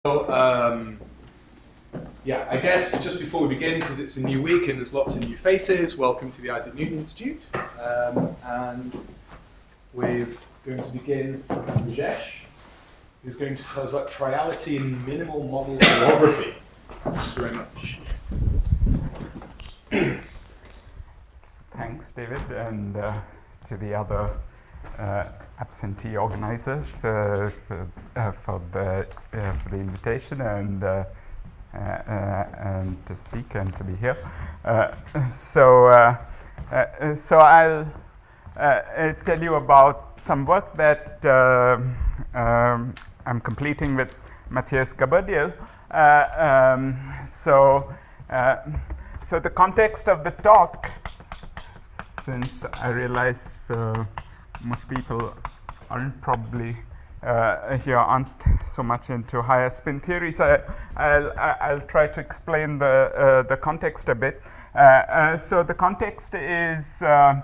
Yeah, I guess just before we begin, because it's a new week and there's lots of new faces, welcome to the Isaac Newton Institute. And we're going to begin with Rajesh, who's going to tell us about triality in minimal model holography. Thank you very much. Thanks, David, and to the other absentee organizers for the invitation and to speak and to be here. So I'll tell you about some work that I'm completing with Matthias Gaberdiel. So the context of the talk, since I realize most people aren't probably aren't so much into higher spin theories, I'll try to explain the context a bit. So the context is a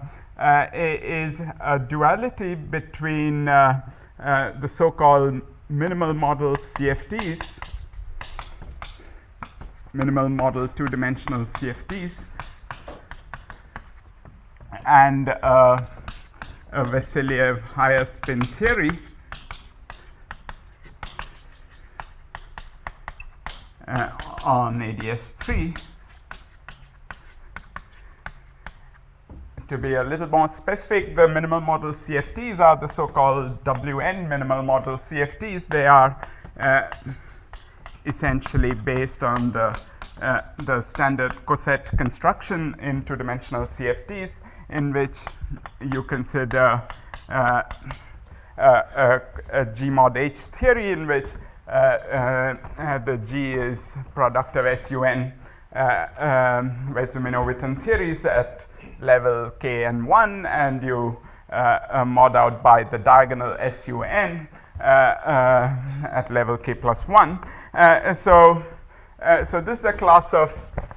duality between the so-called minimal model CFTs, minimal model two-dimensional CFTs, and a Vasiliev higher spin theory on ADS3. To be a little more specific, the minimal model CFTs are the so-called WN minimal model CFTs. They are essentially based on the standard coset construction in two-dimensional CFTs, in which you consider a G mod H theory in which the G is product of SUN Weizmann-Witten theories at level k and 1, and you mod out by the diagonal SUN at level k plus 1. So this is a class of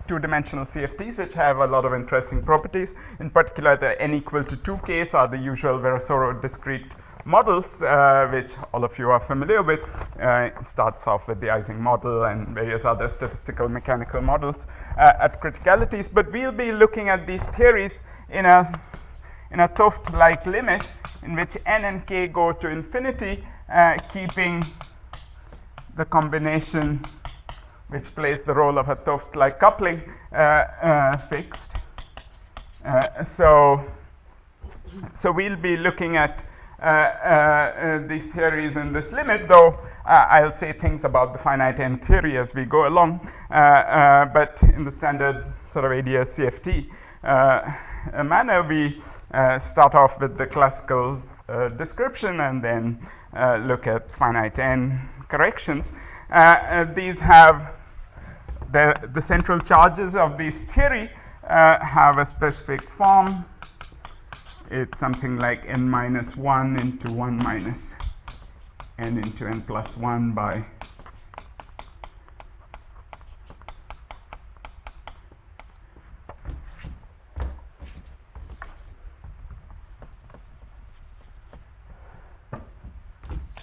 two-dimensional CFTs which have a lot of interesting properties. In particular, the n equal to 2 case are the usual Virasoro discrete models, which all of you are familiar with. It starts off with the Ising model and various other statistical mechanical models at criticalities. But we'll be looking at these theories in a 't-Hooft-like limit in which n and k go to infinity, keeping the combination which plays the role of a 't-Hooft-like coupling fixed. So we'll be looking at these theories in this limit, though I'll say things about the finite n theory as we go along, but in the standard sort of ADS CFT manner, we start off with the classical description and then look at finite n corrections. These have the central charges of this theory have a specific form. It's something like n minus 1 into 1 minus n into n plus 1 by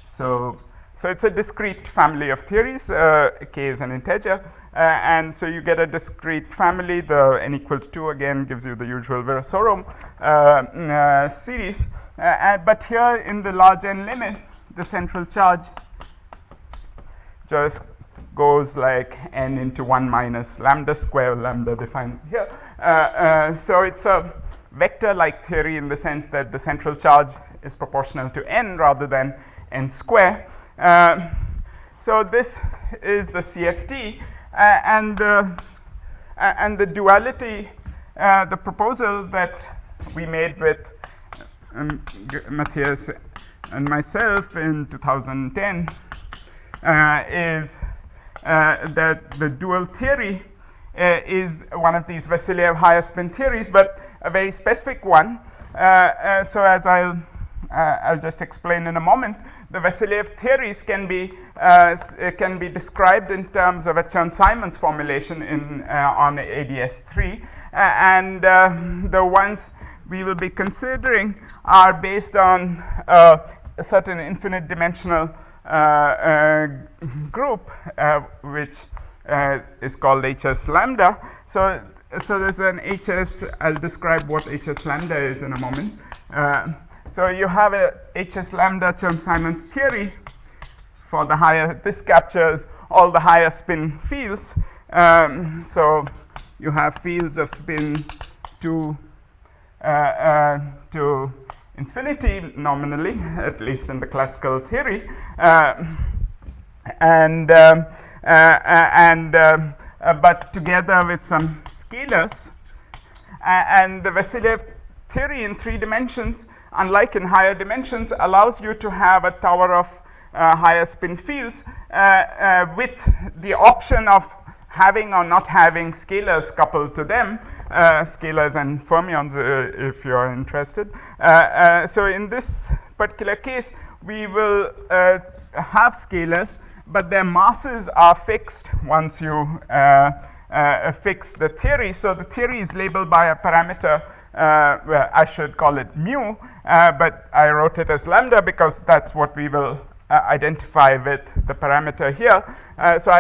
So it's a discrete family of theories. K is an integer, and so you get a discrete family. The n equal to 2 again gives you the usual Virasoro series. But here in the large n limit, the central charge just goes like n into 1 minus lambda square, lambda defined here. So it's a vector-like theory in the sense that the central charge is proportional to n rather than n square. So this is the CFT, and the duality, the proposal that we made with Matthias and myself in 2010 is that the dual theory is one of these Vasiliev higher spin theories, but a very specific one. So as I'll just explain in a moment, the Vasiliev theories can be described in terms of a Chern-Simons formulation on ADS3, and the ones we will be considering are based on a certain infinite dimensional group, which is called HS lambda. So there's an HS. I'll describe what HS lambda is in a moment. So you have a HS lambda Chern-Simons theory for the higher. This captures all the higher spin fields. So you have fields of spin to infinity nominally, at least in the classical theory, but together with some scalars. And the Vasiliev theory in 3 dimensions, unlike in higher dimensions, allows you to have a tower of higher spin fields with the option of having or not having scalars coupled to them, scalars and fermions if you're interested. So in this particular case, we will have scalars, but their masses are fixed once you fix the theory. So the theory is labeled by a parameter, well, I should call it mu, but I wrote it as lambda because that's what we will identify with the parameter here. So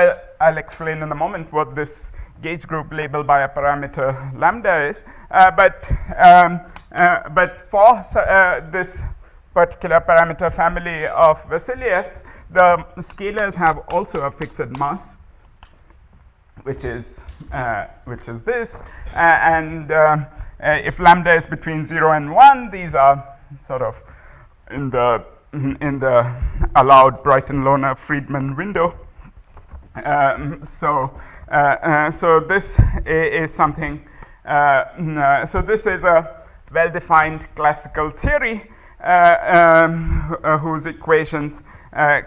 I'll explain in a moment what this gauge group labeled by a parameter lambda is. But for this particular parameter family of Vasilyevs, the scalars have also a fixed mass, which is this, and if lambda is between 0 and 1, these are sort of in the allowed Brighton-Lohner-Friedman window. So this is something. So this is a well-defined classical theory whose equations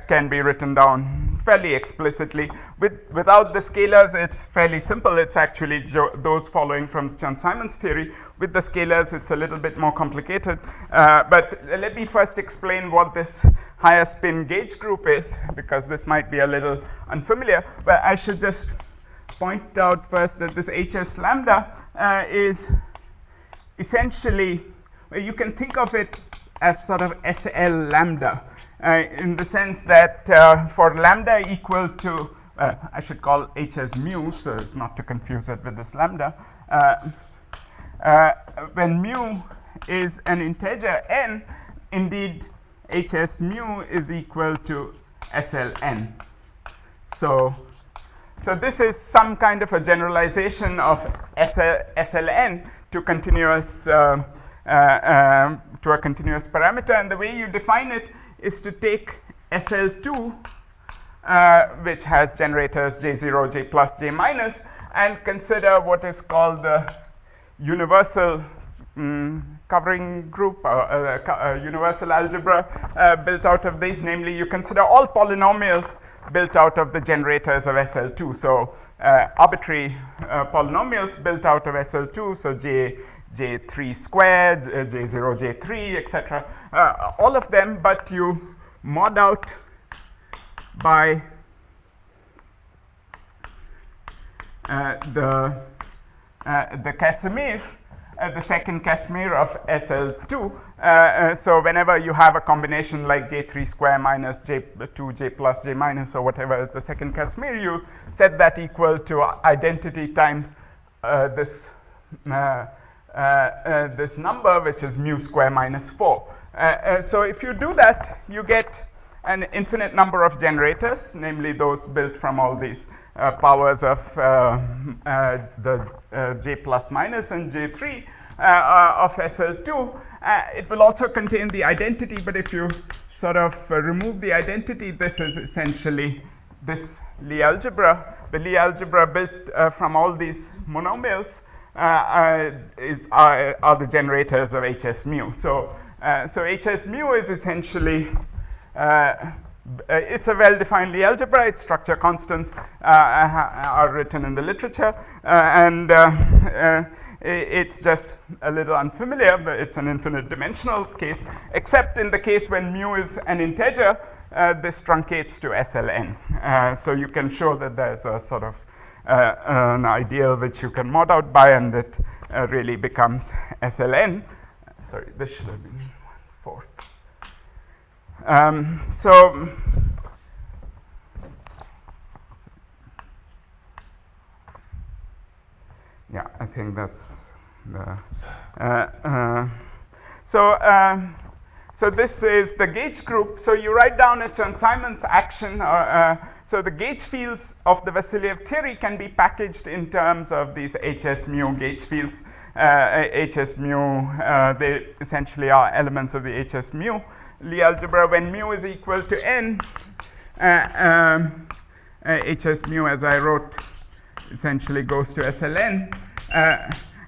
can be written down fairly explicitly. Without the scalars, it's fairly simple. It's actually those following from Chern-Simons theory. With the scalars, it's a little bit more complicated. But let me first explain what this higher spin gauge group is, because this might be a little unfamiliar. But I should just point out first that this HS lambda is essentially, you can think of it as sort of SL lambda, in the sense that for lambda equal to, I should call HS mu, so as not to confuse it with this lambda, when mu is an integer n, indeed HS mu is equal to SLN. So this is some kind of a generalization of SLN to continuous to a continuous parameter, and the way you define it is to take SL2, which has generators J0, J plus, J minus, and consider what is called the universal covering group, universal algebra built out of these. Namely, you consider all polynomials built out of the generators of SL2. So arbitrary polynomials built out of SL2, so J3 squared, J0, J3, etc. All of them, but you mod out by the Casimir, the second Casimir of SL2. So whenever you have a combination like J3 square minus J2, J plus, J minus, or whatever is the second Casimir, you set that equal to identity times this number, which is mu square minus 4. So if you do that, you get an infinite number of generators, namely those built from all these powers of the J plus minus and J3 of SL2. It will also contain the identity, but if you sort of remove the identity, this is essentially this Lie algebra. The Lie algebra built from all these monomials are the generators of HS mu. So HS mu is essentially it's a well-defined Lie algebra. Its structure constants are written in the literature, and it's just a little unfamiliar, but it's an infinite dimensional case, except in the case when mu is an integer, this truncates to SLN. So you can show that there's a sort of an ideal which you can mod out by, and it really becomes SLN. Sorry, this should have been 4. So think that's the. So this is the gauge group. So you write down its Chern-Simons action. So the gauge fields of the Vasiliev theory can be packaged in terms of these HS mu gauge fields. HS mu, they essentially are elements of the HS mu Lie algebra when mu is equal to n. HS mu, as I wrote, essentially goes to SLN.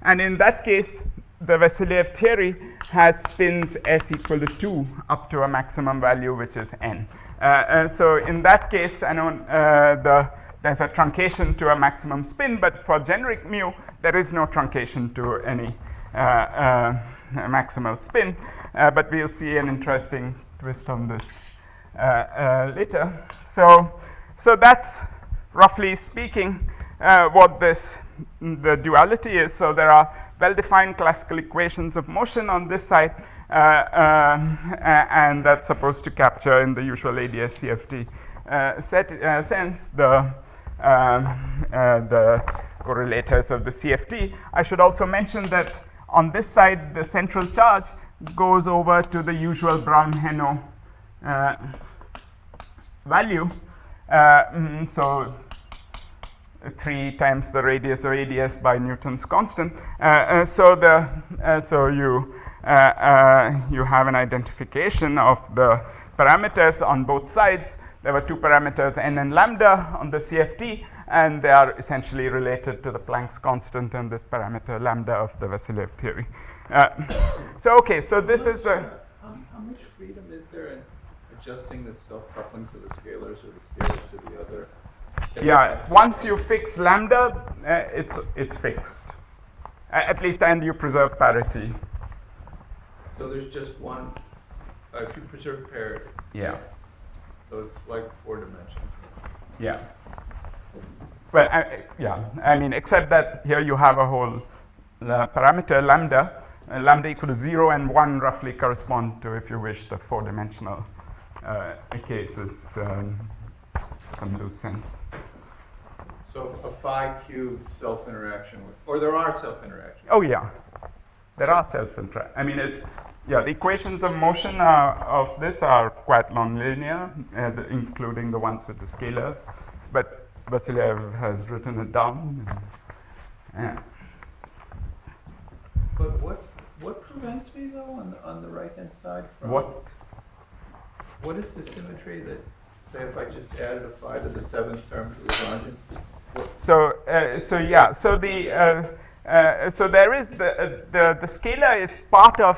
And in that case, the Vasiliev theory has spins s equal to 2 up to a maximum value, which is n. So in that case, I know there's a truncation to a maximum spin, but for generic mu, there is no truncation to any maximal spin. But we'll see an interesting twist on this later. So that's, roughly speaking, what the duality is. So there are well-defined classical equations of motion on this side, and that's supposed to capture in the usual ADS-CFT sense the correlators of the CFT. I should also mention that on this side, the central charge goes over to the usual Brown-Heno value. So 3 times the radius of ADS by Newton's constant. So you have an identification of the parameters on both sides. There were 2 parameters, n and lambda, on the CFT, and they are essentially related to the Planck's constant and this parameter lambda of the Vasiliev theory. So this is the. How much freedom is there in adjusting the self-coupling to the scalars or the scalars to the other? Yeah, once you fix lambda, it's fixed. At least, and you preserve parity. So there's just one, if you preserve parity. Yeah. So it's like 4 dimensions. Yeah. Well, I mean, except that here you have a whole parameter lambda. Lambda equal to 0 and 1 roughly correspond to, if you wish, the 4-dimensional cases. Some loose sense. So a phi cubed self-interaction with, or there are self-interactions. Oh yeah, there are self-interact. I mean, the equations of motion of this are quite nonlinear, including the ones with the scalar. But Vasiliev has written it down. Yeah. But what prevents me though on the right hand side from what is the symmetry that, say, if I just add the phi to the 7th term to Lagrangian? So there is the scalar is part of,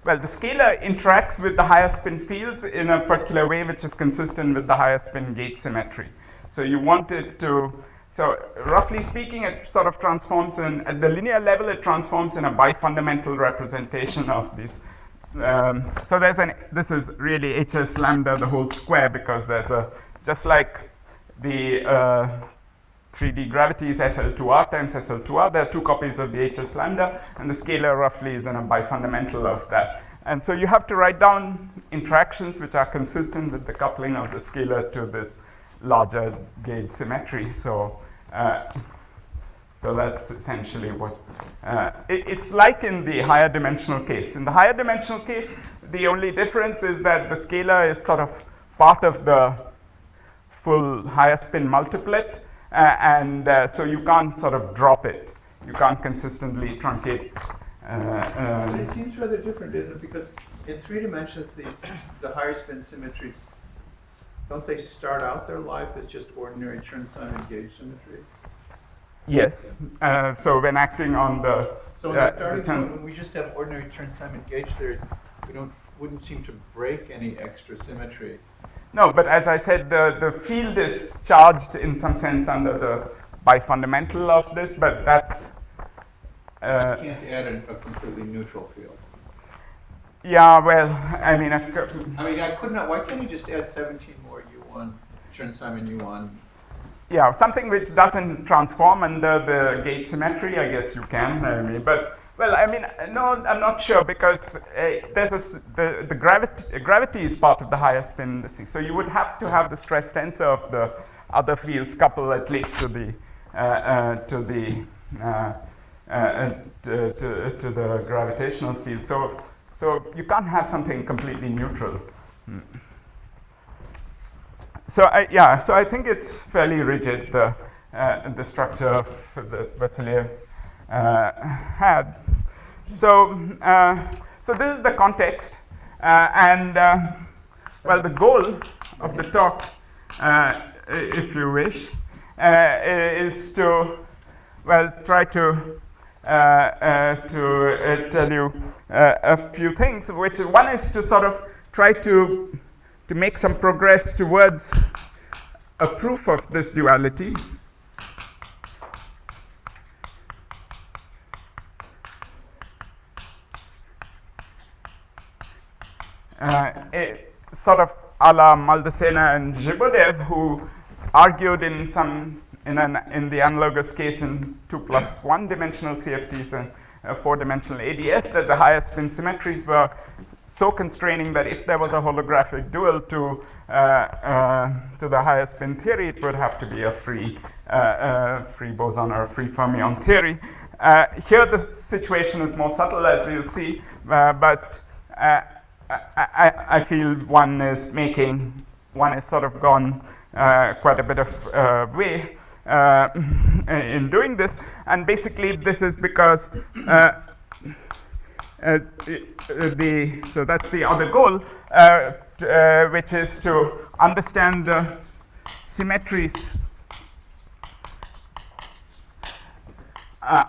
well, the scalar interacts with the higher spin fields in a particular way which is consistent with the higher spin gauge symmetry. So you want it to, so roughly speaking, it sort of transforms in, at the linear level, it transforms in a bifundamental representation of these. So this is really HS lambda the whole square, because there's just like the 3D gravity is SL2R times SL2R, there are 2 copies of the HS lambda, and the scalar roughly is in a bifundamental of that. And so you have to write down interactions which are consistent with the coupling of the scalar to this larger gauge symmetry. So that's essentially what it's like in the higher dimensional case. In the higher dimensional case, the only difference is that the scalar is sort of part of the full higher spin multiplet, and so you can't sort of drop it. You can't consistently truncate. But it seems rather different, isn't it? Because in 3 dimensions, the higher spin symmetries, don't they start out their life as just ordinary Chern-Simons gauge symmetries? Yes. So when acting on the so in the starting point, when we just have ordinary Chern-Simons gauge theories, we wouldn't seem to break any extra symmetry. No, but as I said, the field is charged in some sense under the bifundamental of this, but that's. You can't add a completely neutral field. Yeah, well, I mean, I could not. Why can't you just add 17 more U1 Chern-Simons U1? Yeah, something which doesn't transform under the gauge symmetry, I guess you can. I mean, but well, I mean, no, I'm not sure, because there's the gravity is part of the higher spin. So you would have to have the stress tensor of the other fields couple at least to the to the gravitational field. So you can't have something completely neutral. So I think it's fairly rigid, the structure of the Vassiliev had. So this is the context, and well, the goal of the talk, if you wish, is to try to tell you a few things. Which one is to sort of try to make some progress towards a proof of this duality. Sort of a la Maldacena and Zhibodev, who argued in the analogous case in 2+1 dimensional CFTs and 4-dimensional ADS, that the higher spin symmetries were so constraining that if there was a holographic dual to the higher spin theory, it would have to be a free boson or a free fermion theory. Here the situation is more subtle, as we'll see, but I feel one is sort of gone quite a bit of way in doing this, and basically this is because so that's the other goal, which is to understand the symmetries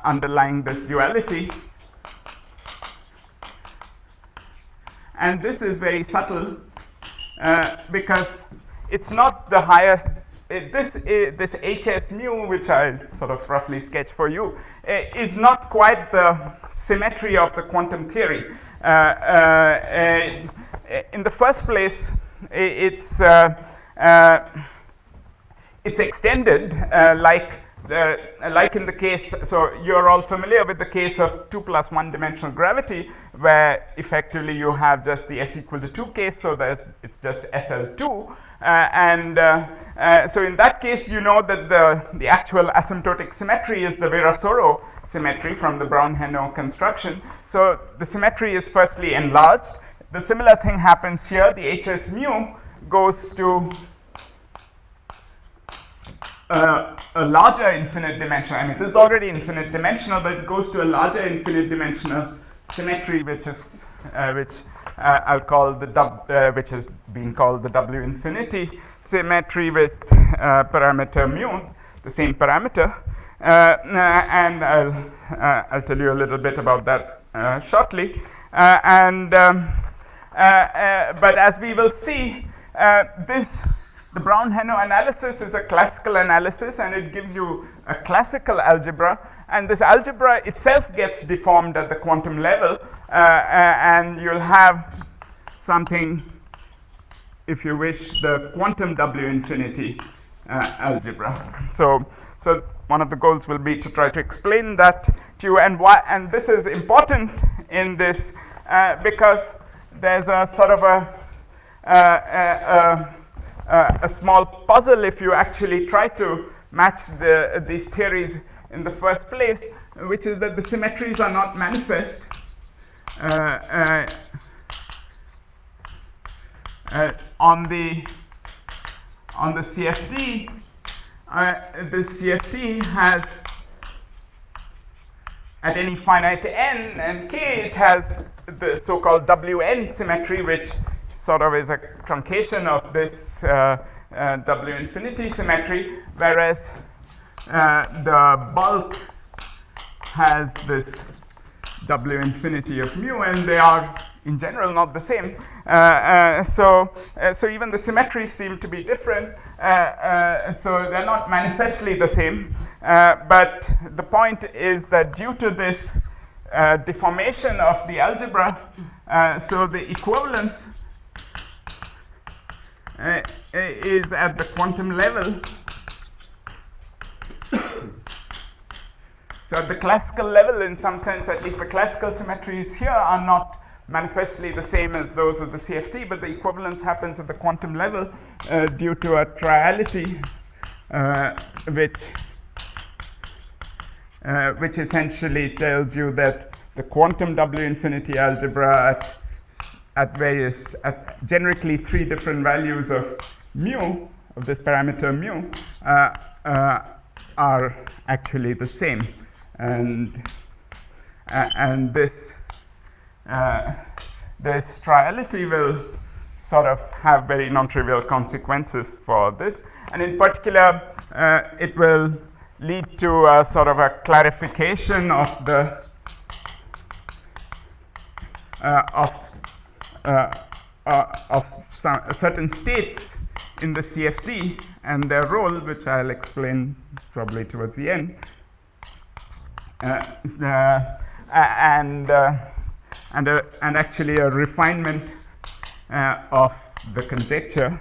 underlying this duality. And this is very subtle because it's not the highest. This HS mu, which I sort of roughly sketch for you, is not quite the symmetry of the quantum theory. In the first place, it's extended like in the case. So you're all familiar with the case of 2+1 dimensional gravity, where effectively you have just the s equal to 2 case. So it's just SL2. So in that case, you know that the actual asymptotic symmetry is the Virasoro symmetry from the Brown-Hainaut construction. So the symmetry is firstly enlarged. The similar thing happens here. The HS mu goes to a larger infinite dimension. I mean, this is already infinite dimensional, but it goes to a larger infinite dimensional symmetry, which is I'll call which is being called the W infinity symmetry with parameter mu, the same parameter, and I'll tell you a little bit about that shortly. But as we will see, the Brown-Hainaut analysis is a classical analysis, and it gives you a classical algebra. And this algebra itself gets deformed at the quantum level, and you'll have something, if you wish, the quantum W infinity algebra. So one of the goals will be to try to explain that to you, and why. And this is important in this because there's a sort of a small puzzle if you actually try to match these theories in the first place, which is that the symmetries are not manifest on the CFD. The CFD has, at any finite n and k, it has the so-called Wn symmetry, which sort of is a truncation of this W infinity symmetry, whereas the bulk has this W infinity of mu, and they are in general not the same. So even the symmetries seem to be different. So they're not manifestly the same. But the point is that due to this deformation of the algebra, so the equivalence is at the quantum level. So at the classical level, in some sense, at least the classical symmetries here are not manifestly the same as those of the CFT, but the equivalence happens at the quantum level due to a triality which which essentially tells you that the quantum W infinity algebra at generically 3 different values of mu, of this parameter mu, are actually the same, and this triality will sort of have very non-trivial consequences for this, and in particular it will lead to a sort of a clarification of the certain states in the CFD and their role, which I'll explain probably towards the end, and actually a refinement of the conjecture.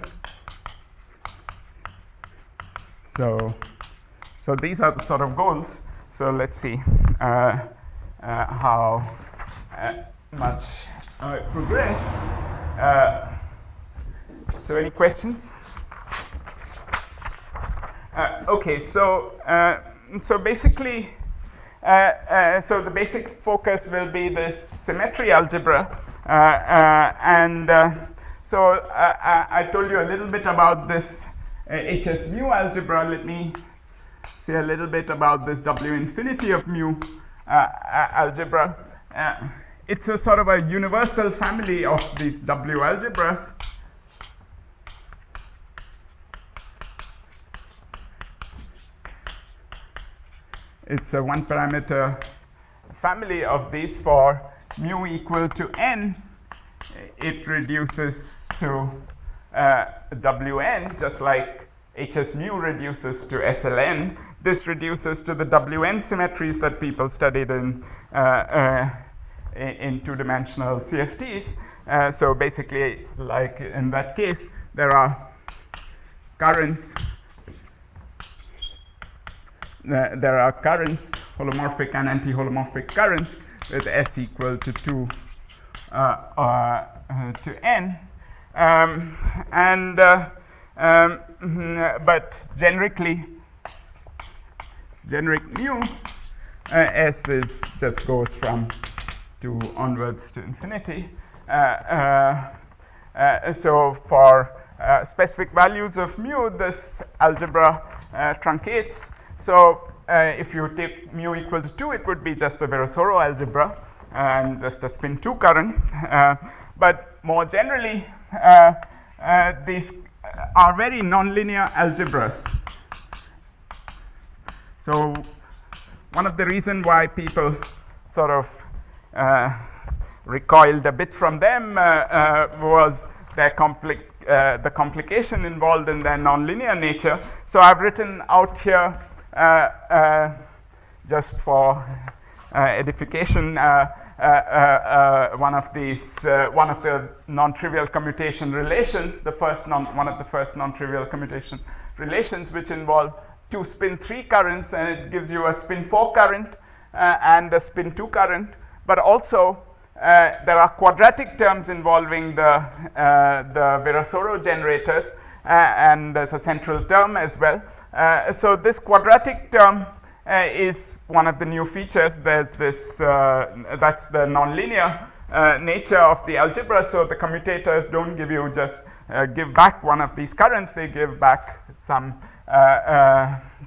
So these are the sort of goals. So let's see how much I progress. So any questions? Okay, so basically, so the basic focus will be this symmetry algebra, so I told you a little bit about this HS mu algebra. Let me say a little bit about this W infinity of mu algebra. It's a sort of a universal family of these W algebras. It's a 1 parameter family of these. For mu equal to n, it reduces to Wn, just like HS mu reduces to SLN. This reduces to the Wn symmetries that people studied in 2-dimensional CFTs. So basically, like in that case, there are currents. There are currents, holomorphic and anti-holomorphic currents, with S equal to 2 to n, but generically, generic mu S just goes from 2 onwards to infinity. So for specific values of mu, this algebra truncates. So if you take mu equal to 2, it would be just a Virasoro algebra and just a spin 2 current. But more generally, these are very nonlinear algebras. So one of the reasons why people sort of recoiled a bit from them was their the complication involved in their nonlinear nature. So I've written out here, just for edification, one of the non-trivial commutation relations, one of the first non-trivial commutation relations, which involve 2 spin 3 currents, and it gives you a spin 4 current and a spin 2 current. But also there are quadratic terms involving the Virasoro generators, and there's a central term as well. So this quadratic term is one of the new features. There's this, that's the nonlinear nature of the algebra. So the commutators don't give you just give back one of these currents, they give back some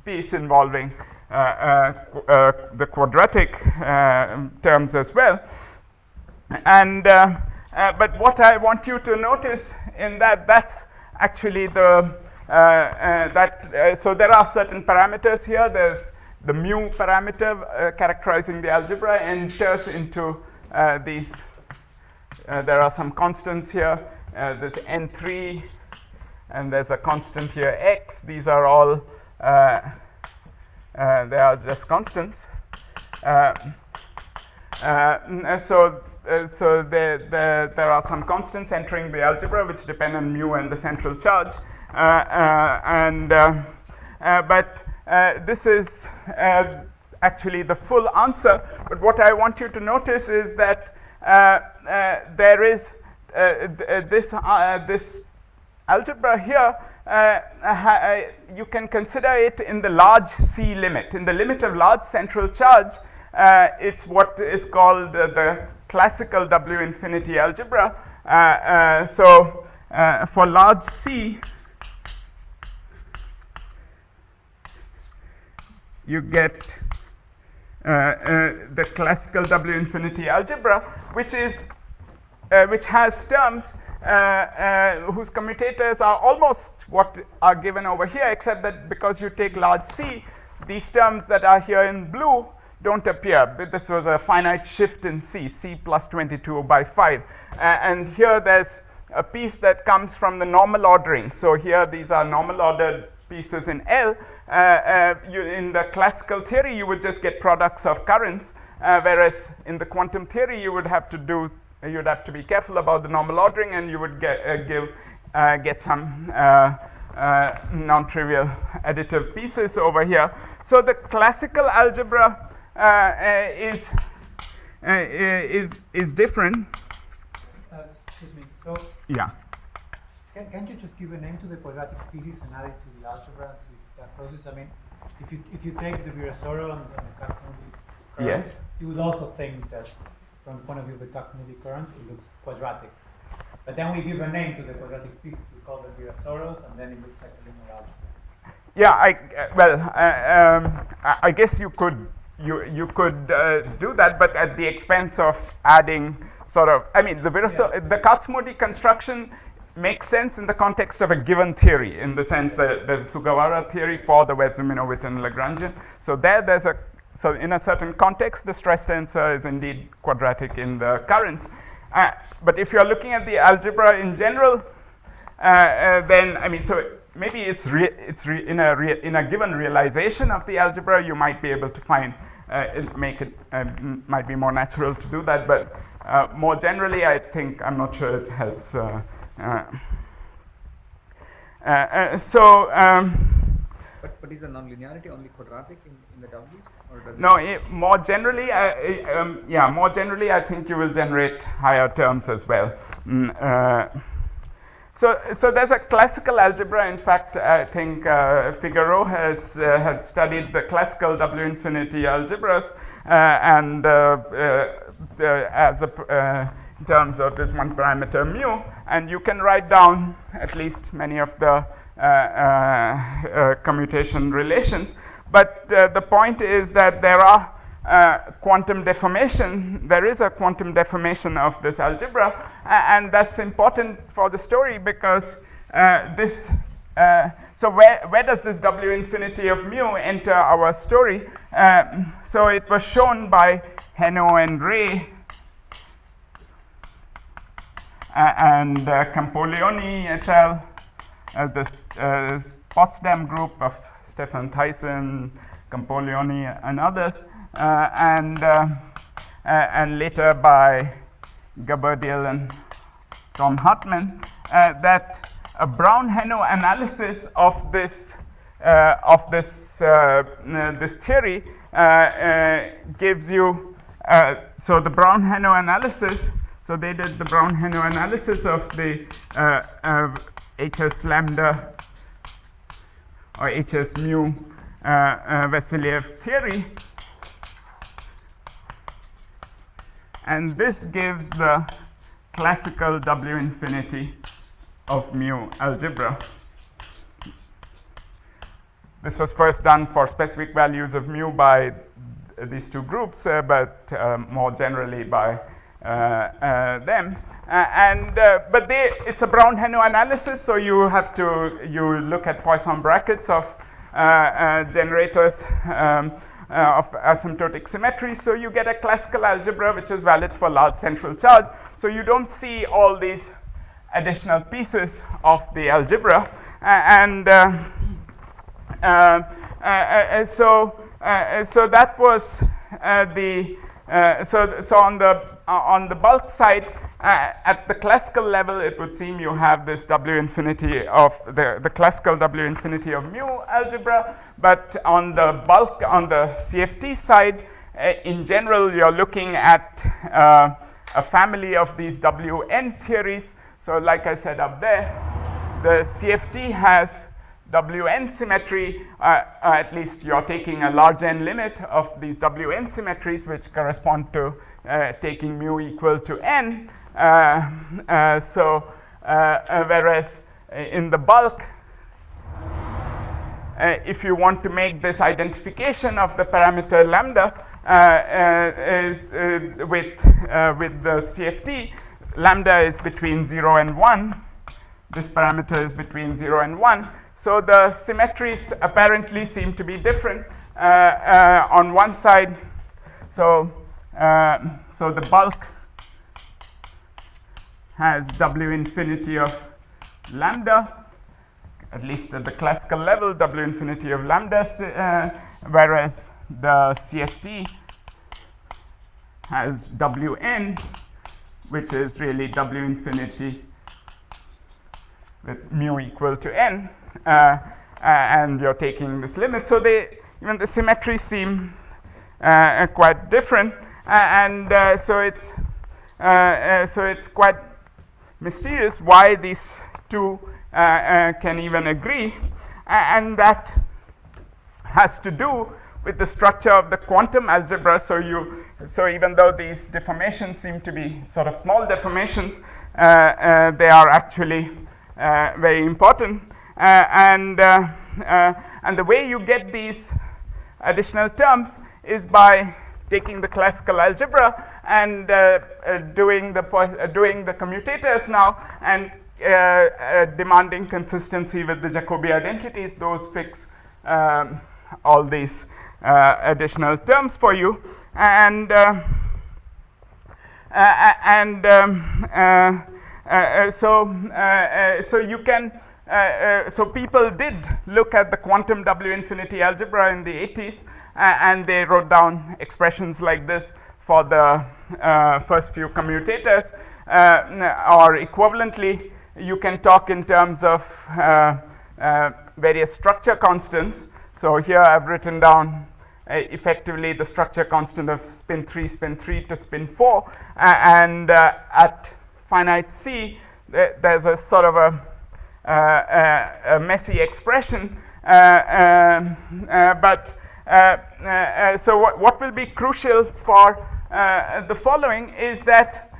piece involving the quadratic terms as well. And but what I want you to notice in that's actually the so there are certain parameters here. There's the mu parameter characterizing the algebra enters into these. There are some constants here. There's n3, and there's a constant here x. These are all they are just constants. So there are some constants entering the algebra which depend on mu and the central charge, but this is actually the full answer. But what I want you to notice is that there is this algebra here you can consider it in the large C limit. In the limit of large central charge, it's what is called the classical W infinity algebra. So for large C, you get the classical W infinity algebra, which has terms whose commutators are almost what are given over here, except that because you take large C, these terms that are here in blue don't appear. But this was a finite shift in C plus 22 by 5. And here there's a piece that comes from the normal ordering. So here these are normal ordered pieces in L. In the classical theory, you would just get products of currents, whereas in the quantum theory, you'd have to be careful about the normal ordering, and you would get some non-trivial additive pieces over here. So the classical algebra is different. Excuse me. So yeah. Can't you just give a name to the quadratic pieces and add it to the algebra and see that process? I mean, if you take the Virasoro and the Kac-Moody current, Yes. you would also think that from the point of view of the Kac-Moody current, it looks quadratic. But then we give a name to the quadratic pieces. We call them Virasoros, and then it looks like a linear algebra. Yeah, I guess you could do that, but at the expense of adding sort of. I mean, the Kac-Moody construction makes sense in the context of a given theory, in the sense that there's a Sugawara theory for the Weismann-Witten Lagrangian. So so in a certain context, the stress tensor is indeed quadratic in the currents. But if you're looking at the algebra in general, then I mean, so maybe it's in a given realization of the algebra, you might be able to find might be more natural to do that. But more generally, I think I'm not sure it helps. But is the nonlinearity only quadratic in the W's, or does no, more generally, I think you will generate higher terms as well. So there's a classical algebra. In fact, I think Figueroa had studied the classical W infinity algebras and in terms of this one parameter mu, and you can write down at least many of the commutation relations. But the point is that there are quantum deformation. There is a quantum deformation of this algebra, and that's important for the story because so where does this W infinity of mu enter our story? So it was shown by Heno and Ray and Campoleoni et al. The Potsdam group of Stefan Theissen, Campoleoni, and others, and later by Gaberdiel and Tom Hartman, that a Brown-Heno analysis of this theory gives you so the Brown-Heno analysis. So they did the Brown-Heno analysis of the HS lambda or HS mu Vasiliev theory, and this gives the classical W infinity of mu algebra. This was first done for specific values of mu by these two groups, but more generally by them. But it's a Brown-Heno analysis, so you look at Poisson brackets of generators of asymptotic symmetry, so you get a classical algebra which is valid for large central charge. So you don't see all these additional pieces of the algebra, so that was so on the bulk side, at the classical level, it would seem you have this W infinity of the classical W infinity of mu algebra, but on the bulk, on the CFT side, in general, you're looking at a family of these Wn theories. So like I said up there, the CFT has Wn symmetry, at least you're taking a large n limit of these Wn symmetries, which correspond to taking mu equal to n. Whereas in the bulk, if you want to make this identification of the parameter lambda with the CFT, lambda is between 0 and 1. This parameter is between 0 and 1. So the symmetries apparently seem to be different on one side. So the bulk has W infinity of lambda, at least at the classical level, W infinity of lambda, whereas the CFT has Wn, which is really W infinity with mu equal to n, and you're taking this limit. So even the symmetries seem quite different, so it's quite mysterious why these two can even agree, and that has to do with the structure of the quantum algebra. So even though these deformations seem to be sort of small deformations, they are actually very important, and the way you get these additional terms is by taking the classical algebra and doing the commutators now, and demanding consistency with the Jacobi identities. Those fix all these additional terms for you, so people did look at the quantum W infinity algebra in the 80s, and they wrote down expressions like this for the first few commutators, or equivalently, you can talk in terms of various structure constants. So here I've written down effectively the structure constant of spin 3 to spin 4, and at finite C there's a sort of a messy expression, so what will be crucial for the following is that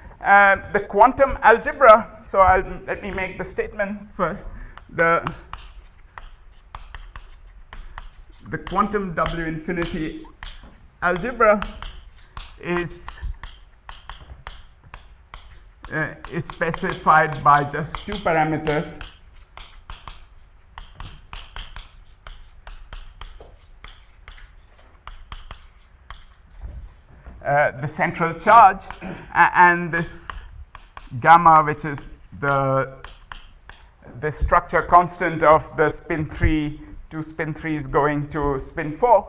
the quantum algebra, so let me make the statement first. The quantum W infinity algebra is specified by just two parameters. The central charge and this gamma, which is the structure constant of the spin 3 to spin 3s going to spin 4.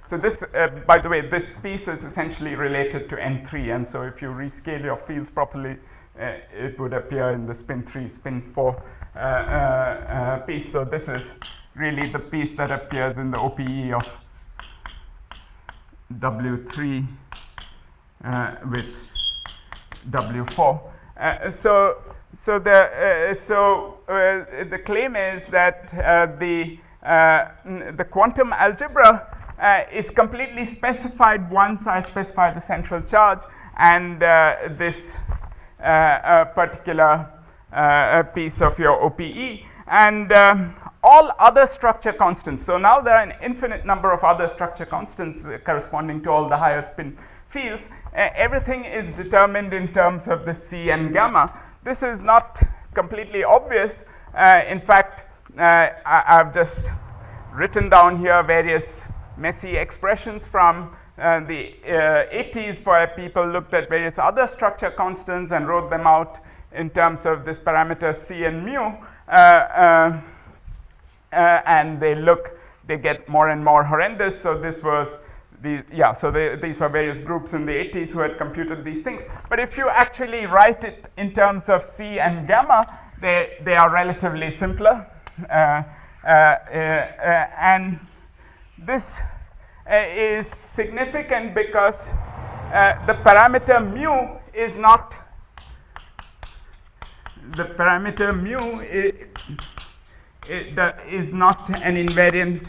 So this, by the way, this piece is essentially related to N3, and so if you rescale your fields properly, it would appear in the spin 3, spin 4 piece. So this is really the piece that appears in the OPE of W3 with W4. The claim is that the quantum algebra is completely specified once I specify the central charge and this particular piece of your OPE, and all other structure constants. So now there are an infinite number of other structure constants corresponding to all the higher spin fields. Everything is determined in terms of the C and gamma. This is not completely obvious. In fact, I've just written down here various messy expressions from the 80s where people looked at various other structure constants and wrote them out in terms of this parameter C and mu. And they get more and more horrendous. So this was these were various groups in the 80s who had computed these things. But if you actually write it in terms of C and gamma, they are relatively simpler. And this is significant because the parameter mu is not the parameter mu is not an invariant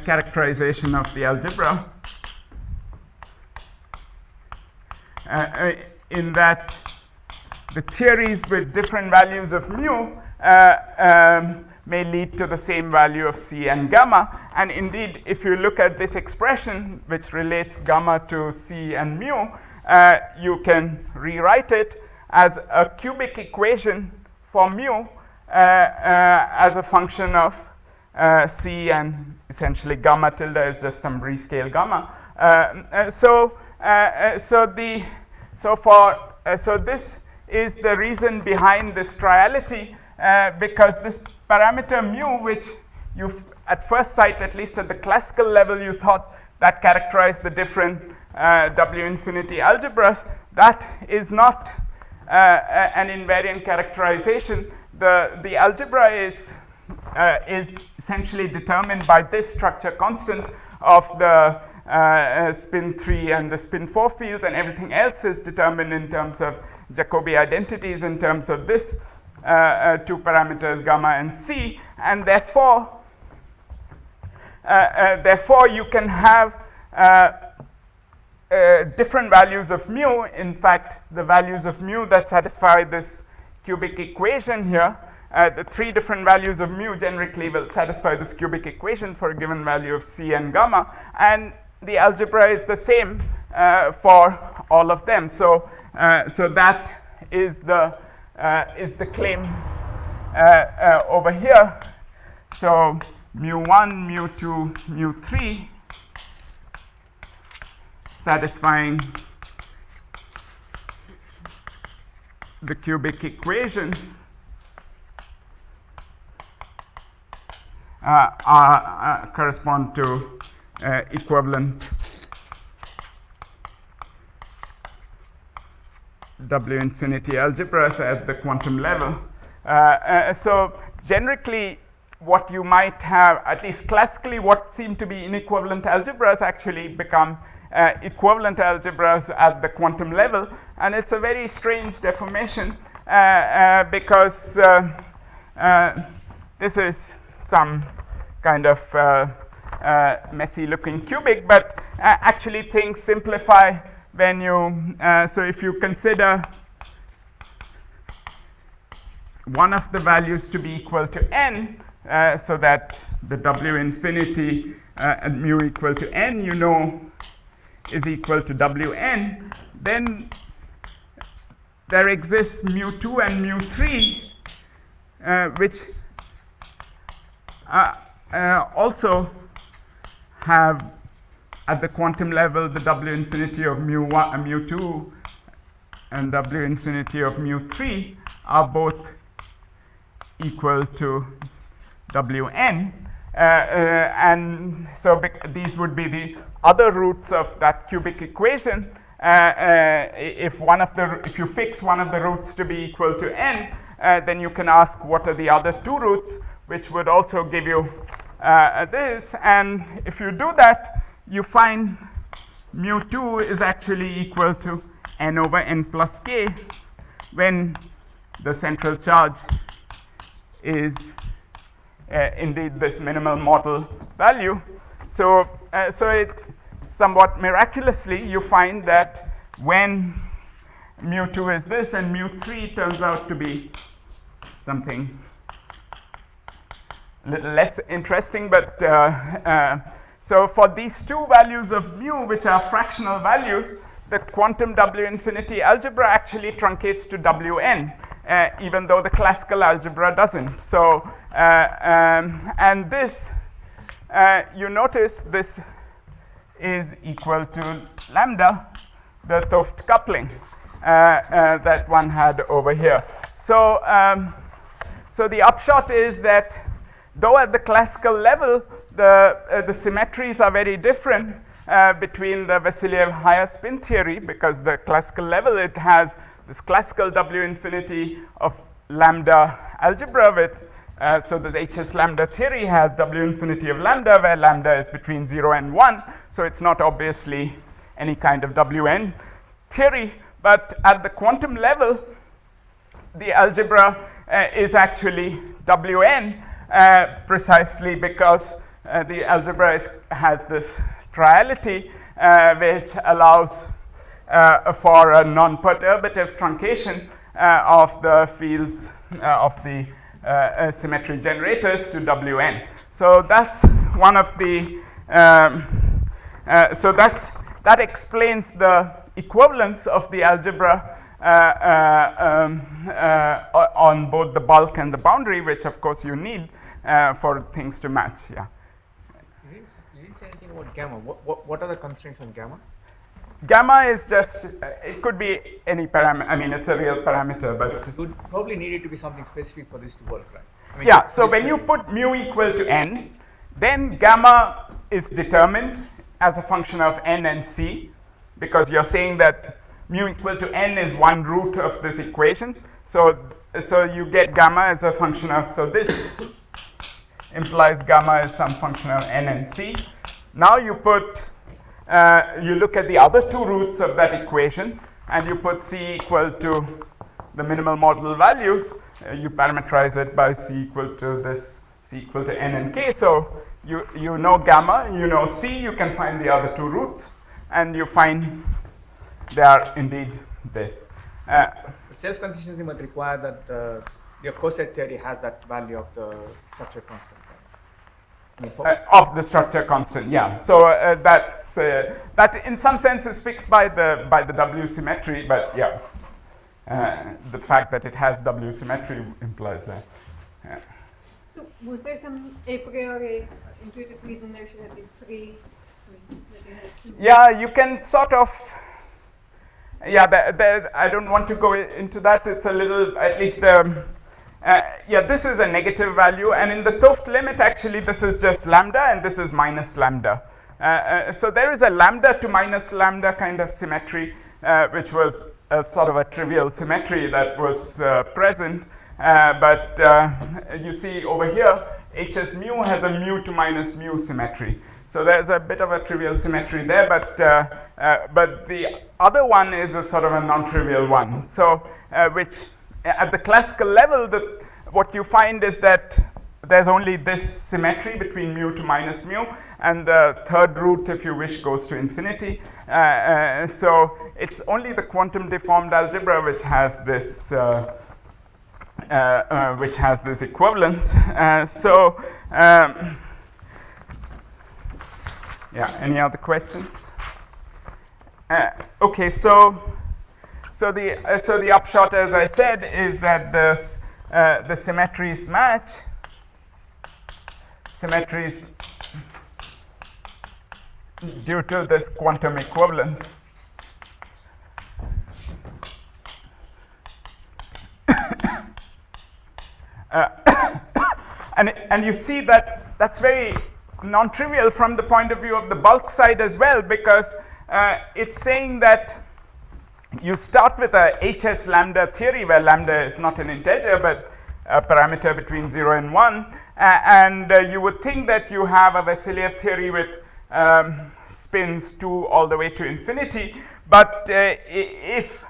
characterization of the algebra, in that the theories with different values of mu may lead to the same value of C and gamma. And indeed, if you look at this expression, which relates gamma to C and mu, you can rewrite it as a cubic equation for mu as a function of C, and essentially gamma tilde is just some rescale gamma. So this is the reason behind this triality, because this parameter mu, which you at first sight, at least at the classical level, you thought that characterized the different W infinity algebras, that is not an invariant characterization. The algebra is essentially determined by this structure constant of the spin 3 and the spin 4 fields, and everything else is determined in terms of Jacobi identities in terms of this two parameters gamma and C, and therefore you can have different values of mu. In fact, the values of mu that satisfy this cubic equation here, the three different values of mu generically will satisfy this cubic equation for a given value of C and gamma, and the algebra is the same for all of them. So that is the claim over here. So mu1, mu2, mu3 satisfying the cubic equation correspond to equivalent W infinity algebras at the quantum level. So generically, what you might have, at least classically, what seem to be inequivalent algebras actually become equivalent algebras at the quantum level, and it's a very strange deformation because this is some kind of messy looking cubic, but actually things simplify when you, so if you consider one of the values to be equal to n, so that the W infinity at mu equal to n, you know, is equal to Wn, then there exists mu2 and mu3, which also have at the quantum level the W infinity of mu1 and mu2 and W infinity of mu3 are both equal to Wn, and so these would be the other roots of that cubic equation. If you fix one of the roots to be equal to n, then you can ask what are the other two roots, which would also give you this. And if you do that, you find mu2 is actually equal to n over n plus k when the central charge is indeed this minimal model value. So it somewhat miraculously, you find that when mu2 is this and mu3 turns out to be something a little less interesting, but so for these two values of mu, which are fractional values, the quantum W infinity algebra actually truncates to Wn, even though the classical algebra doesn't. So and this, you notice this is equal to lambda, the 't Hooft coupling that one had over here. So so the upshot is that though at the classical level the symmetries are very different between the Vasiliev higher spin theory, because the classical level it has this classical W infinity of lambda algebra with so the HS lambda theory has W infinity of lambda, where lambda is between 0 and 1, so it's not obviously any kind of Wn theory. But at the quantum level, the algebra is actually Wn, precisely because the algebra has this triality which allows for a non-perturbative truncation of the fields of the symmetry generators to Wn. So that's one of the that explains the equivalence of the algebra on both the bulk and the boundary, which of course you need for things to match. Yeah. You didn't say anything about gamma. What are the constraints on gamma? Gamma is just, it could be any parameter. I mean, it's a real parameter, but You would probably need it to be something specific for this to work, right? I mean, yeah. So when you put mu equal to n, then gamma is determined as a function of n and c, because you're saying that mu equal to n is one root of this equation. So you get gamma as a function of, so this implies gamma is some function of n and c. Now you put, you look at the other two roots of that equation, and you put c equal to the minimal model values. You parameterize it by c equal to this, c equal to n and k. So you know gamma, you know c, you can find the other two roots, and you find they are indeed this. Self-consistency might require that your coset theory has that value of the structure constant. Right? I mean, Of the structure constant, yeah. So that's that in some sense is fixed by the W symmetry, but yeah, the fact that it has W symmetry implies that. Yeah. So was there some a priori intuitive reason there should have been three? Yeah, you can sort of. Yeah, I don't want to go into that. It's a little, at least. Yeah, this is a negative value, and in the 't Hooft limit, actually, this is just lambda, and this is minus lambda. So there is a lambda to minus lambda kind of symmetry, which was a sort of a trivial symmetry that was present. But you see over here, Hs mu has a mu to minus mu symmetry. So there's a bit of a trivial symmetry there, but the other one is a sort of a non-trivial one. So which at the classical level, what you find is that there's only this symmetry between mu to minus mu, and the third root, if you wish, goes to infinity. So it's only the quantum deformed algebra which has this equivalence. Yeah. Any other questions? Okay. So the upshot, as I said, is that the symmetries match. Symmetries due to this quantum equivalence. And you see that that's very non-trivial from the point of view of the bulk side as well, because it's saying that you start with a Hs lambda theory where lambda is not an integer but a parameter between 0 and 1, and you would think that you have a Vasiliev theory with spins 2 all the way to infinity, but if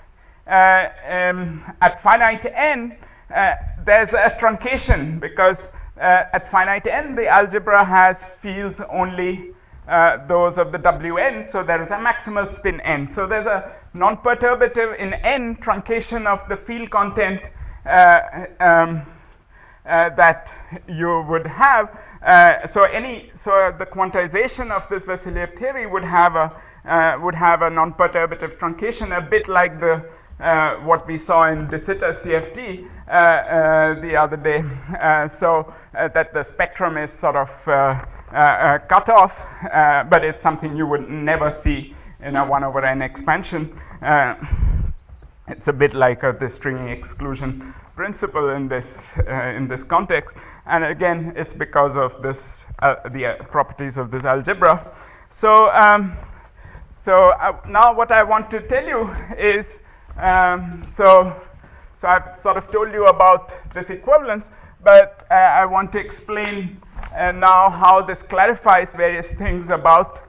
at finite n there's a truncation, because at finite n the algebra has fields only those of the Wn, so there is a maximal spin n. So there's a non-perturbative in n truncation of the field content that you would have. So the quantization of this Vasiliev theory would have a non-perturbative truncation, a bit like the what we saw in De Sitter CFT the other day. So that the spectrum is sort of cut off, but it's something you would never see in a 1/n expansion. It's a bit like the string exclusion principle in this context, and again, it's because of this the properties of this algebra. So now what I want to tell you is, so I've sort of told you about this equivalence, but I want to explain now how this clarifies various things about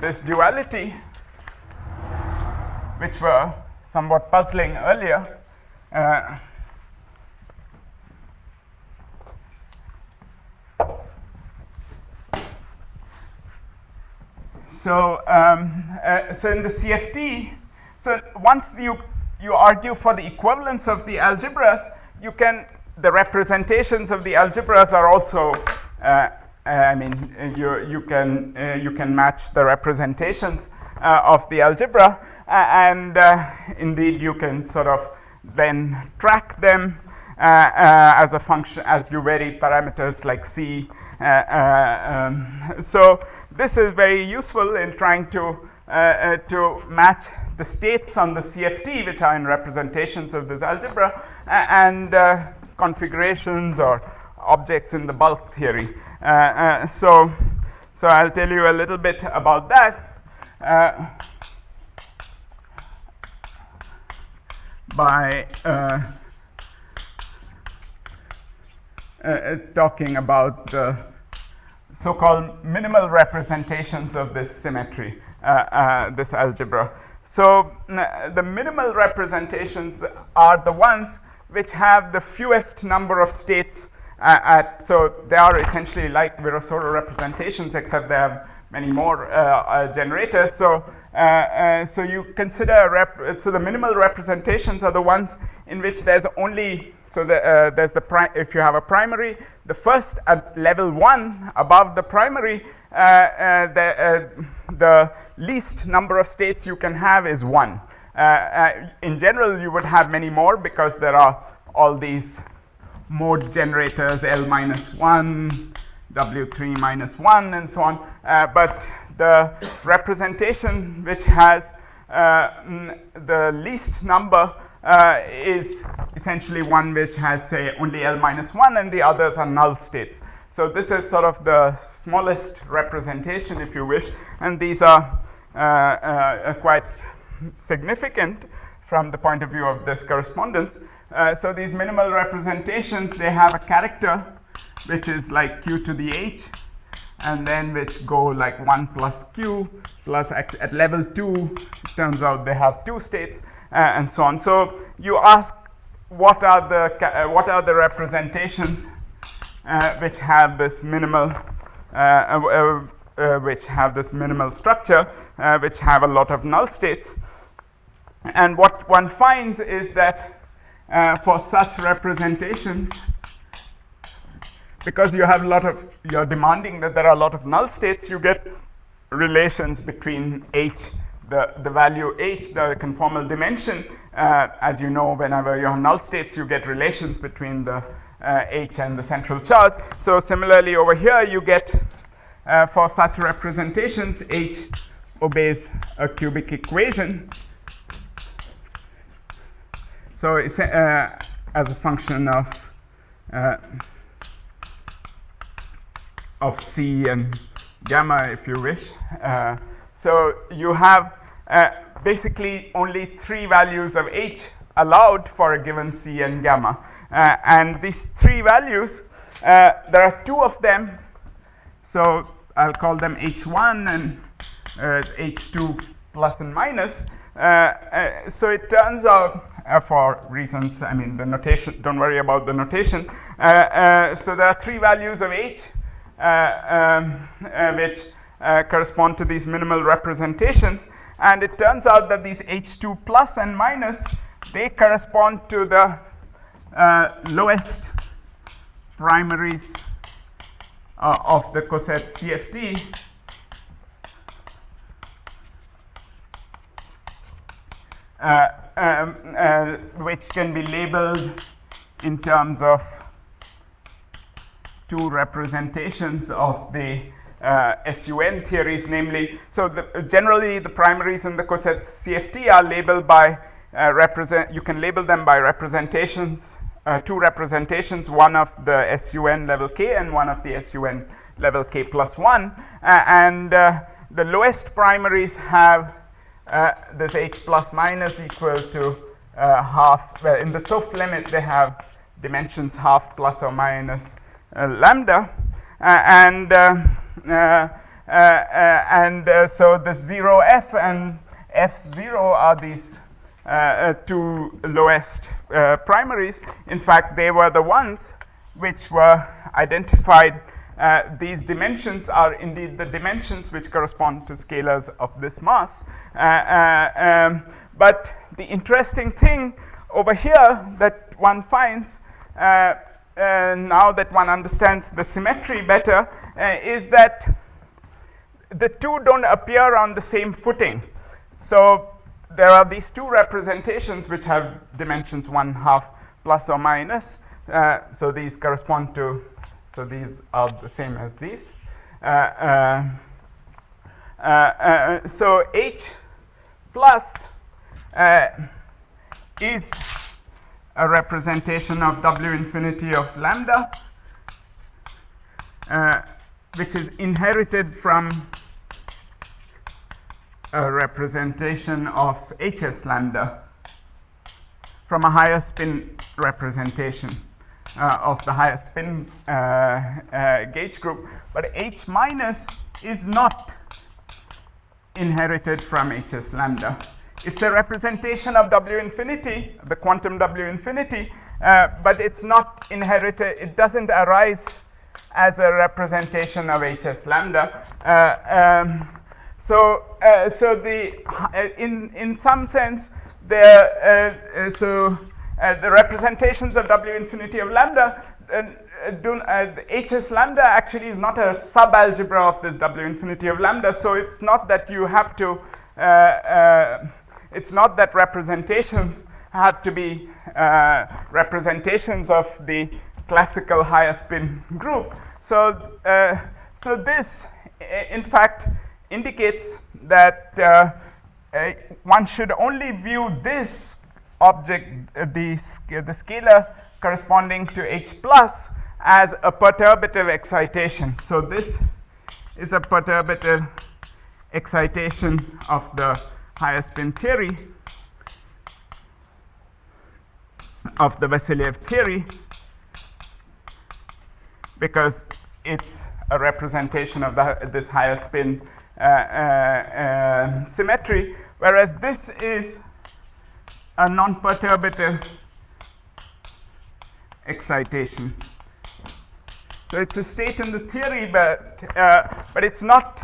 this duality, which were somewhat puzzling earlier. So in the CFT, so once you argue for the equivalence of the algebras, the representations of the algebras are also, you can match the representations of the algebra, and indeed you can sort of then track them as a function as you vary parameters like c. So this is very useful in trying to match the states on the CFT, which are in representations of this algebra, and configurations or objects in the bulk theory. So I'll tell you a little bit about that by talking about the so-called minimal representations of this symmetry, this algebra. So the minimal representations are the ones which have the fewest number of states so they are essentially like Virasoro representations, except they have many more generators. So you consider so the minimal representations are the ones in which there's only there's if you have a primary, the first at level 1 above the primary, the least number of states you can have is 1. In general, you would have many more because there are all these mode generators, L-1, W3-1, and so on. But the representation which has the least number is essentially one which has, say, only L-1, and the others are null states. So this is sort of the smallest representation, if you wish, and these are quite significant from the point of view of this correspondence. So these minimal representations, they have a character which is like q to the h, and then which go like 1 plus q plus at level 2, it turns out they have 2 states, and so on. So you ask what are the representations which have this minimal structure, which have a lot of null states. And what one finds is that for such representations, because you're demanding that there are a lot of null states, you get relations between h, the value h, the conformal dimension. As you know, whenever you have null states, you get relations between the h and the central charge. So similarly over here, you get for such representations, h obeys a cubic equation. So it's as a function of c and gamma, if you wish. So you have basically only 3 values of h allowed for a given c and gamma. And these 3 values, there are 2 of them. So I'll call them h1 and h2 plus and minus. So it turns out, for reasons, I mean, the notation, don't worry about the notation. So there are 3 values of h which correspond to these minimal representations. And it turns out that these h2 plus and minus, they correspond to the lowest primaries of the coset CFT. Which can be labeled in terms of 2 representations of the SUN theories, namely, so generally the primaries in the coset CFT are labeled by you can label them by representations, 2 representations, one of the SUN level k and one of the SUN level k plus 1, and the lowest primaries have this h plus minus equal to half. Well, in the Toft limit, they have dimensions half plus or minus lambda, so the 0f and f0 are these 2 lowest primaries. In fact, they were the ones which were identified these dimensions are indeed the dimensions which correspond to scalars of this mass. But the interesting thing over here that one finds now that one understands the symmetry better is that the two don't appear on the same footing. So there are these two representations which have dimensions 1/2 plus or minus. So these correspond to, so these are the same as these. So H plus is a representation of W infinity of lambda, which is inherited from a representation of Hs lambda from a higher spin representation of the higher spin gauge group. But H minus is not inherited from Hs lambda. It's a representation of W infinity, the quantum W infinity, but it's not inherited, it doesn't arise as a representation of Hs lambda. So in some sense, the representations of W infinity of lambda, the Hs lambda actually is not a subalgebra of this W infinity of lambda. So it's not that you have to. It's not that representations have to be representations of the classical higher spin group. So this, in fact, indicates that one should only view this object, the scalar corresponding to H plus, as a perturbative excitation. So this is a perturbative excitation of the higher spin theory, of the Vasiliev theory, because it's a representation of this higher spin symmetry, whereas this is a non-perturbative excitation. So it's a state in the theory, but it's not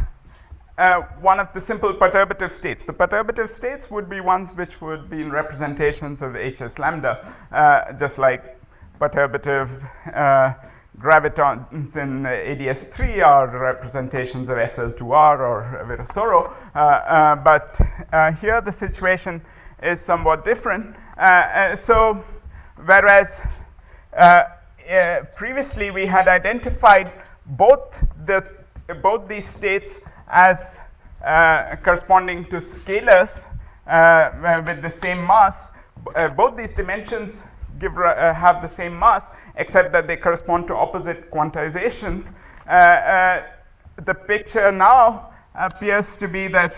one of the simple perturbative states. The perturbative states would be ones which would be in representations of Hs lambda, just like perturbative gravitons in ADS3 are representations of SL2R or Virasoro. But here the situation is somewhat different. So whereas previously we had identified both these states as corresponding to scalars with the same mass, both these dimensions have the same mass, except that they correspond to opposite quantizations. The picture now appears to be that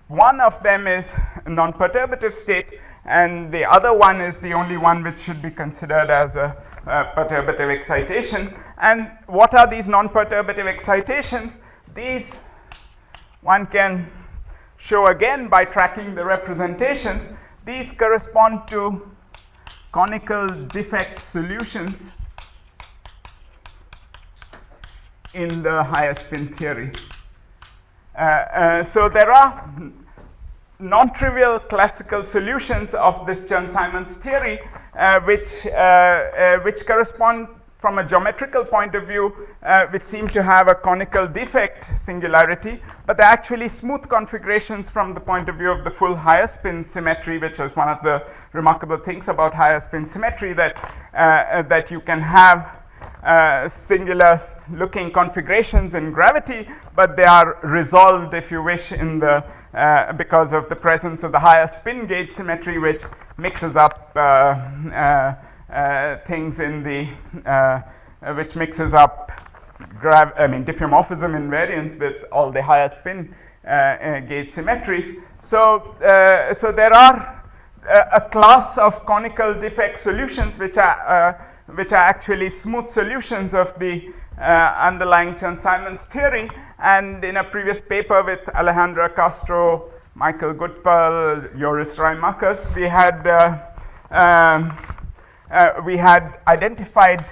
one of them is a non-perturbative state, and the other one is the only one which should be considered as a perturbative excitation. And what are these non-perturbative excitations? These one can show again by tracking the representations. These correspond to conical defect solutions in the higher spin theory. So there are non-trivial classical solutions of this Chern-Simons theory, which correspond from a geometrical point of view, which seem to have a conical defect singularity, but they're actually smooth configurations from the point of view of the full higher spin symmetry, which is one of the remarkable things about higher spin symmetry, that you can have singular looking configurations in gravity, but they are resolved, if you wish, in the because of the presence of the higher spin gauge symmetry, which mixes up things in the which mixes up diffeomorphism invariance with all the higher spin gauge symmetries. So there are a class of conical defect solutions which are actually smooth solutions of the underlying Chern-Simons theory. And in a previous paper with Alejandra Castro, Michael Gutperl, Joris Reimakas, we had identified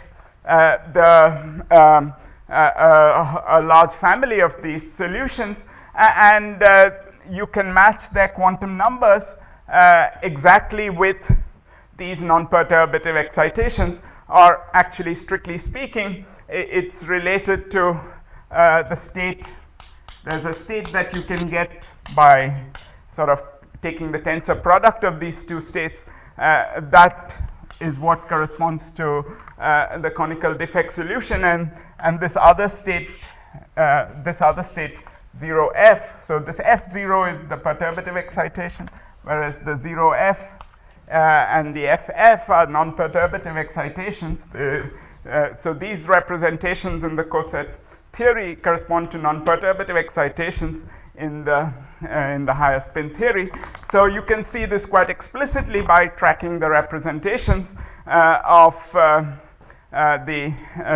a large family of these solutions, and you can match their quantum numbers exactly with these non-perturbative excitations, or actually, strictly speaking, it's related to the state. There's a state that you can get by sort of taking the tensor product of these two states. That is what corresponds to the conical defect solution, and this other state 0f. So this f0 is the perturbative excitation, whereas the 0f and the ff are non-perturbative excitations. So these representations in the coset theory correspond to non-perturbative excitations in the higher spin theory. So you can see this quite explicitly by tracking the representations of the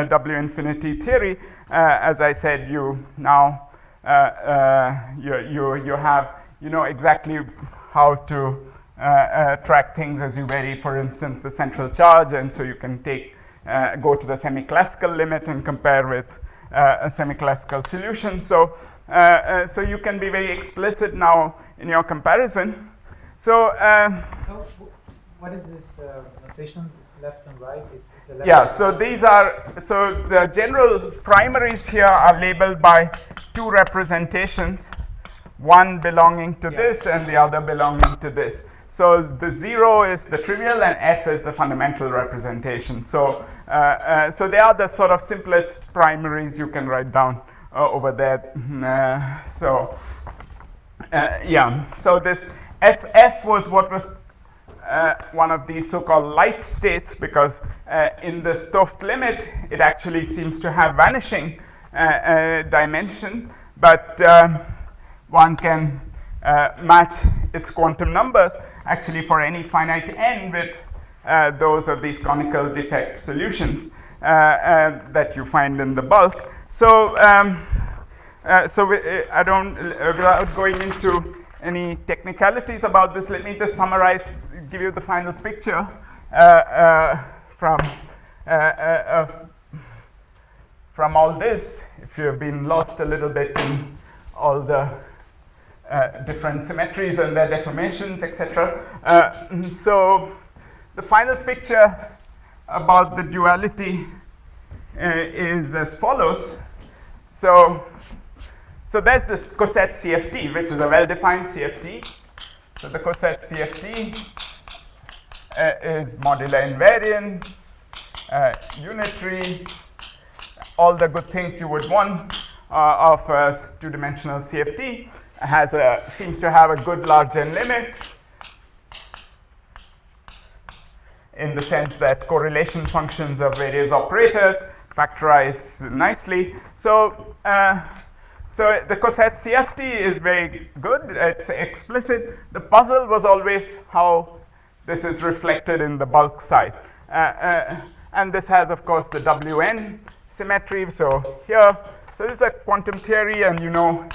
W infinity theory. As I said, you now you have exactly how to track things as you vary, for instance, the central charge, and so you can go to the semi-classical limit and compare with a semi-classical solution. So you can be very explicit now in your comparison. So what is this notation? This left and right? It's a left yeah. So these are the general primaries here are labeled by two representations, one belonging to this and the other belonging to this. So the 0 is the trivial and f is the fundamental representation. So so they are the sort of simplest primaries you can write down over there. Yeah. So this ff was what was one of these so-called light states, because in the Stoft limit it actually seems to have vanishing dimension, but one can match its quantum numbers actually for any finite n with those of these conical defect solutions that you find in the bulk. So I don't, without going into any technicalities about this, let me just summarize, give you the final picture from all this, if you have been lost a little bit in all the different symmetries and their deformations, etc. So the final picture about the duality is as follows. So there's this coset CFT, which is a well-defined CFT. So the coset CFT is modular invariant, unitary, all the good things you would want of a two-dimensional CFT. Seems to have a good large n limit, in the sense that correlation functions of various operators factorize nicely. So the coset CFT is very good. It's explicit. The puzzle was always how this is reflected in the bulk side. And this has, of course, the Wn symmetry. So here, so this is a quantum theory, and you know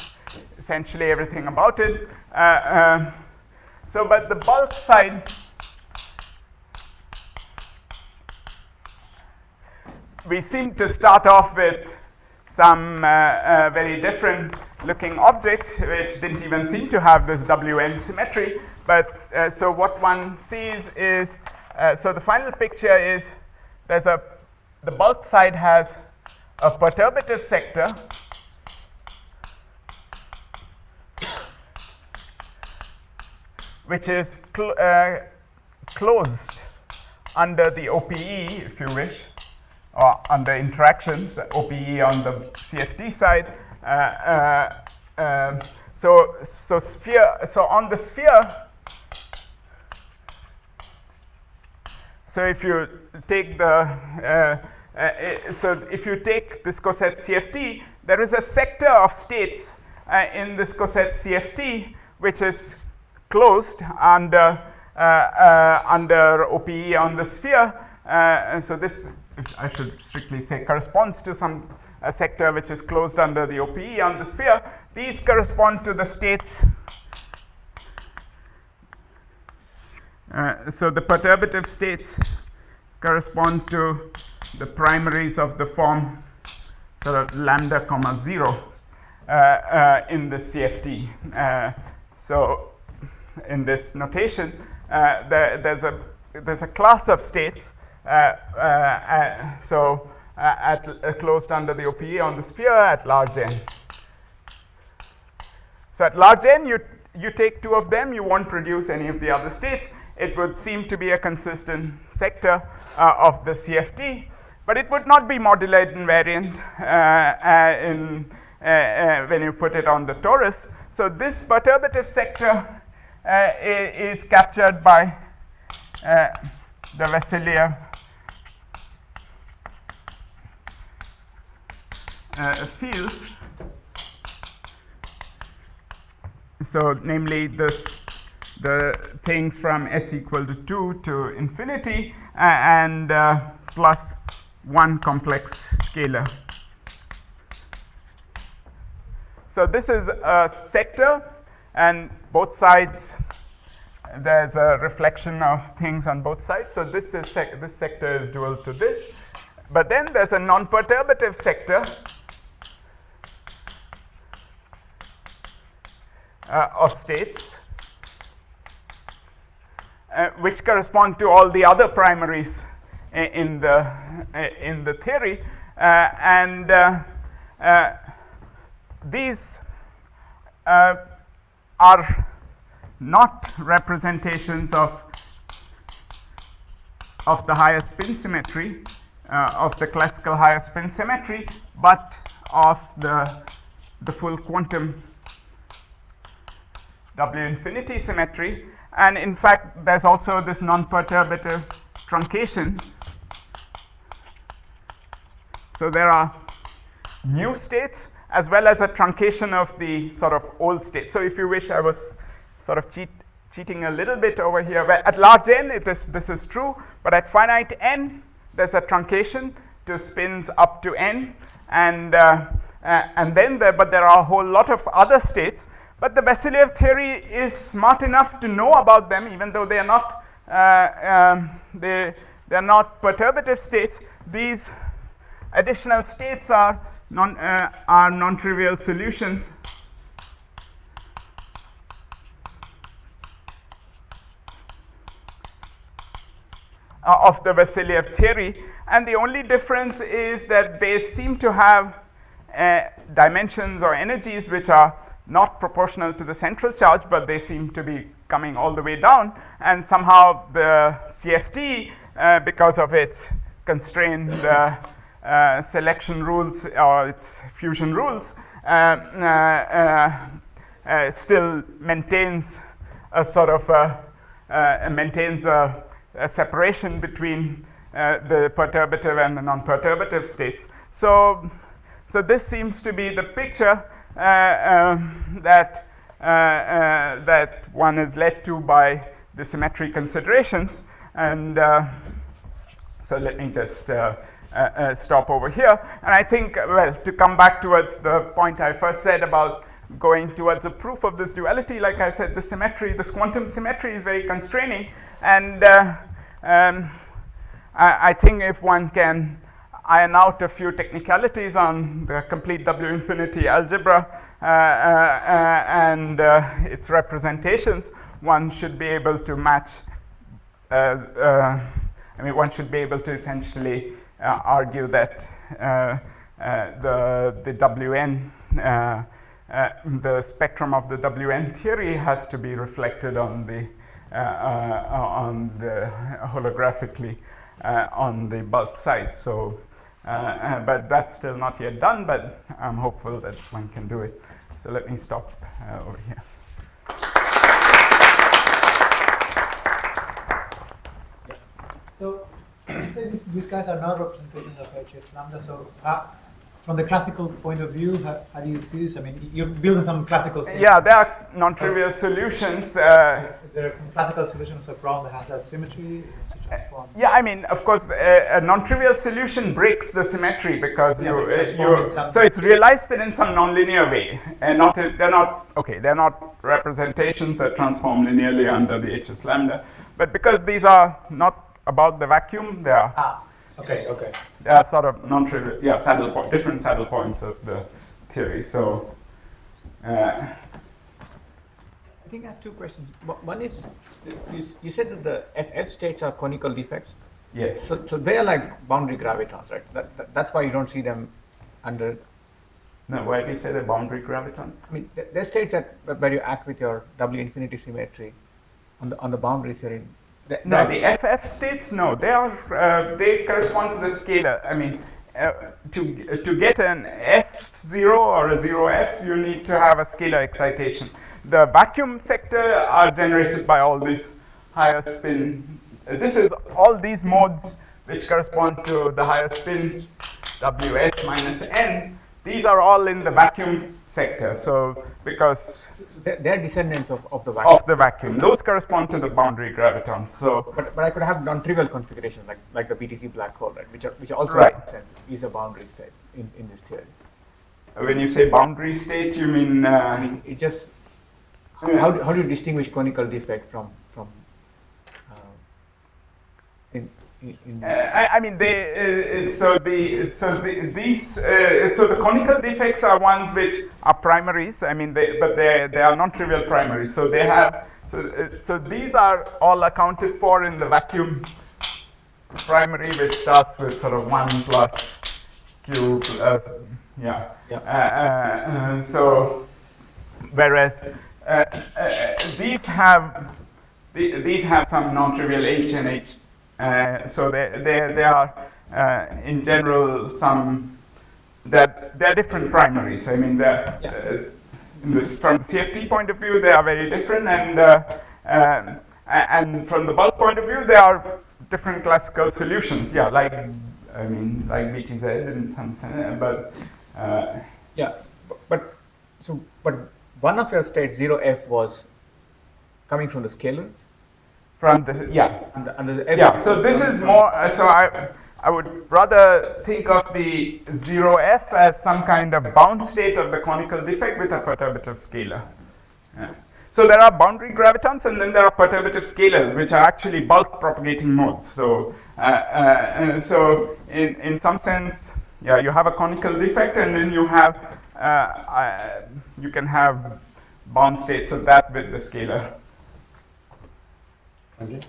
essentially everything about it. But the bulk side, we seem to start off with some very different looking object, which didn't even seem to have this Wn symmetry. But so what one sees is, so the final picture is the bulk side has a perturbative sector which is closed under the OPE, if you wish, or under interactions, OPE on the CFT side. So on the sphere, so if you take if you take this coset CFT, there is a sector of states in this coset CFT which is closed under OPE on the sphere. So this, I should strictly say, corresponds to some sector which is closed under the OPE on the sphere. These correspond to the states. So the perturbative states correspond to the primaries of the form sort of lambda comma 0 in the CFT. So in this notation, there's a class of states. Closed under the OPE on the sphere at large n. So at large n, you take two of them, you won't produce any of the other states. It would seem to be a consistent sector of the CFT, but it would not be modulate invariant when you put it on the torus. So this perturbative sector is captured by the Vassiliev fields. So namely the things from s equal to 2 to infinity and plus one complex scalar. So this is a sector, and both sides there's a reflection of things on both sides. So this sector is dual to this. But then there's a non-perturbative sector of states which correspond to all the other primaries in the theory, and these are not representations of the higher spin symmetry, of the classical higher spin symmetry, but of the full quantum W infinity symmetry. And in fact, there's also this non-perturbative truncation. So there are new states as well as a truncation of the sort of old state. So if you wish, I was sort of cheating a little bit over here. Where at large n, this is true, but at finite n, there's a truncation to spins up to n, and then but there are a whole lot of other states. But the Vassiliev theory is smart enough to know about them, even though they are not they are not perturbative states. These additional states are non-trivial solutions of the Vassiliev theory, and the only difference is that they seem to have dimensions or energies which are not proportional to the central charge, but they seem to be coming all the way down, and somehow the CFT, because of its constrained selection rules or its fusion rules, still maintains a sort of a separation between the perturbative and the non-perturbative states. So this seems to be the picture that one is led to by the symmetry considerations. And so let me just stop over here. And I think, well, to come back towards the point I first said about going towards a proof of this duality, like I said, the symmetry, this quantum symmetry is very constraining. And I think if one can iron out a few technicalities on the complete W infinity algebra and its representations, one should be able to match, one should be able to essentially argue that the WN, the spectrum of the WN theory has to be reflected on the holographically on the bulk side. So, but that's still not yet done, but I'm hopeful that one can do it. So let me stop over here. So, you say these guys are not representations of HF lambda. So, from the classical point of view, how do you see this? I mean, you're building some classical solutions. Yeah, there are non-trivial solutions. There are some classical solutions of the problem that has that symmetry. Yeah, I mean, of course, a non-trivial solution breaks the symmetry because so it's realized in some nonlinear way, and they're not representations that transform linearly under the HS lambda, but because these are not about the vacuum, they are Okay, okay. They are sort of non-trivial, different saddle points of the theory. So, I think I have two questions. One is, you said that the FF states are conical defects. yes. So they are like boundary gravitons, right? That's why you don't see them under. No, why do you say the boundary gravitons? I mean, there's states that where you act with your W infinity symmetry on the boundary theory. No, the FF states, no, they are they correspond to the scalar. I mean, to get an F0 or a 0F, you need to have a scalar excitation. The vacuum sector are generated by all these higher spin. This is all these modes which correspond to the higher spin Ws minus n. These are all in the vacuum sector. So because they're descendants of the vacuum. Of the vacuum, those correspond to the boundary gravitons. So, but I could have non-trivial configurations like the BTC black hole, right? Which also right. makes sense is a boundary state in this theory. When you say boundary state, you mean? I mean, it just how do you distinguish conical defects from in I mean, so the conical defects are ones which are primaries. I mean, they are non-trivial primaries. So they have so these are all accounted for in the vacuum primary, which starts with sort of 1 plus q plus so whereas these have some non-trivial h and h. So they are in general they're different primaries. I mean, from the CFT point of view, they are very different, and from the bulk point of view, they are different classical solutions. Yeah, like BTZ in some sense, but but one of your states 0F was coming from the scalar. From the Under the so this is more. So I would rather think of the 0F as some kind of bound state of the conical defect with a perturbative scalar. Yeah. So there are boundary gravitons, and then there are perturbative scalars, which are actually bulk propagating modes. So so in some sense, you have a conical defect, and then you have you can have bound states of that with the scalar. Okay.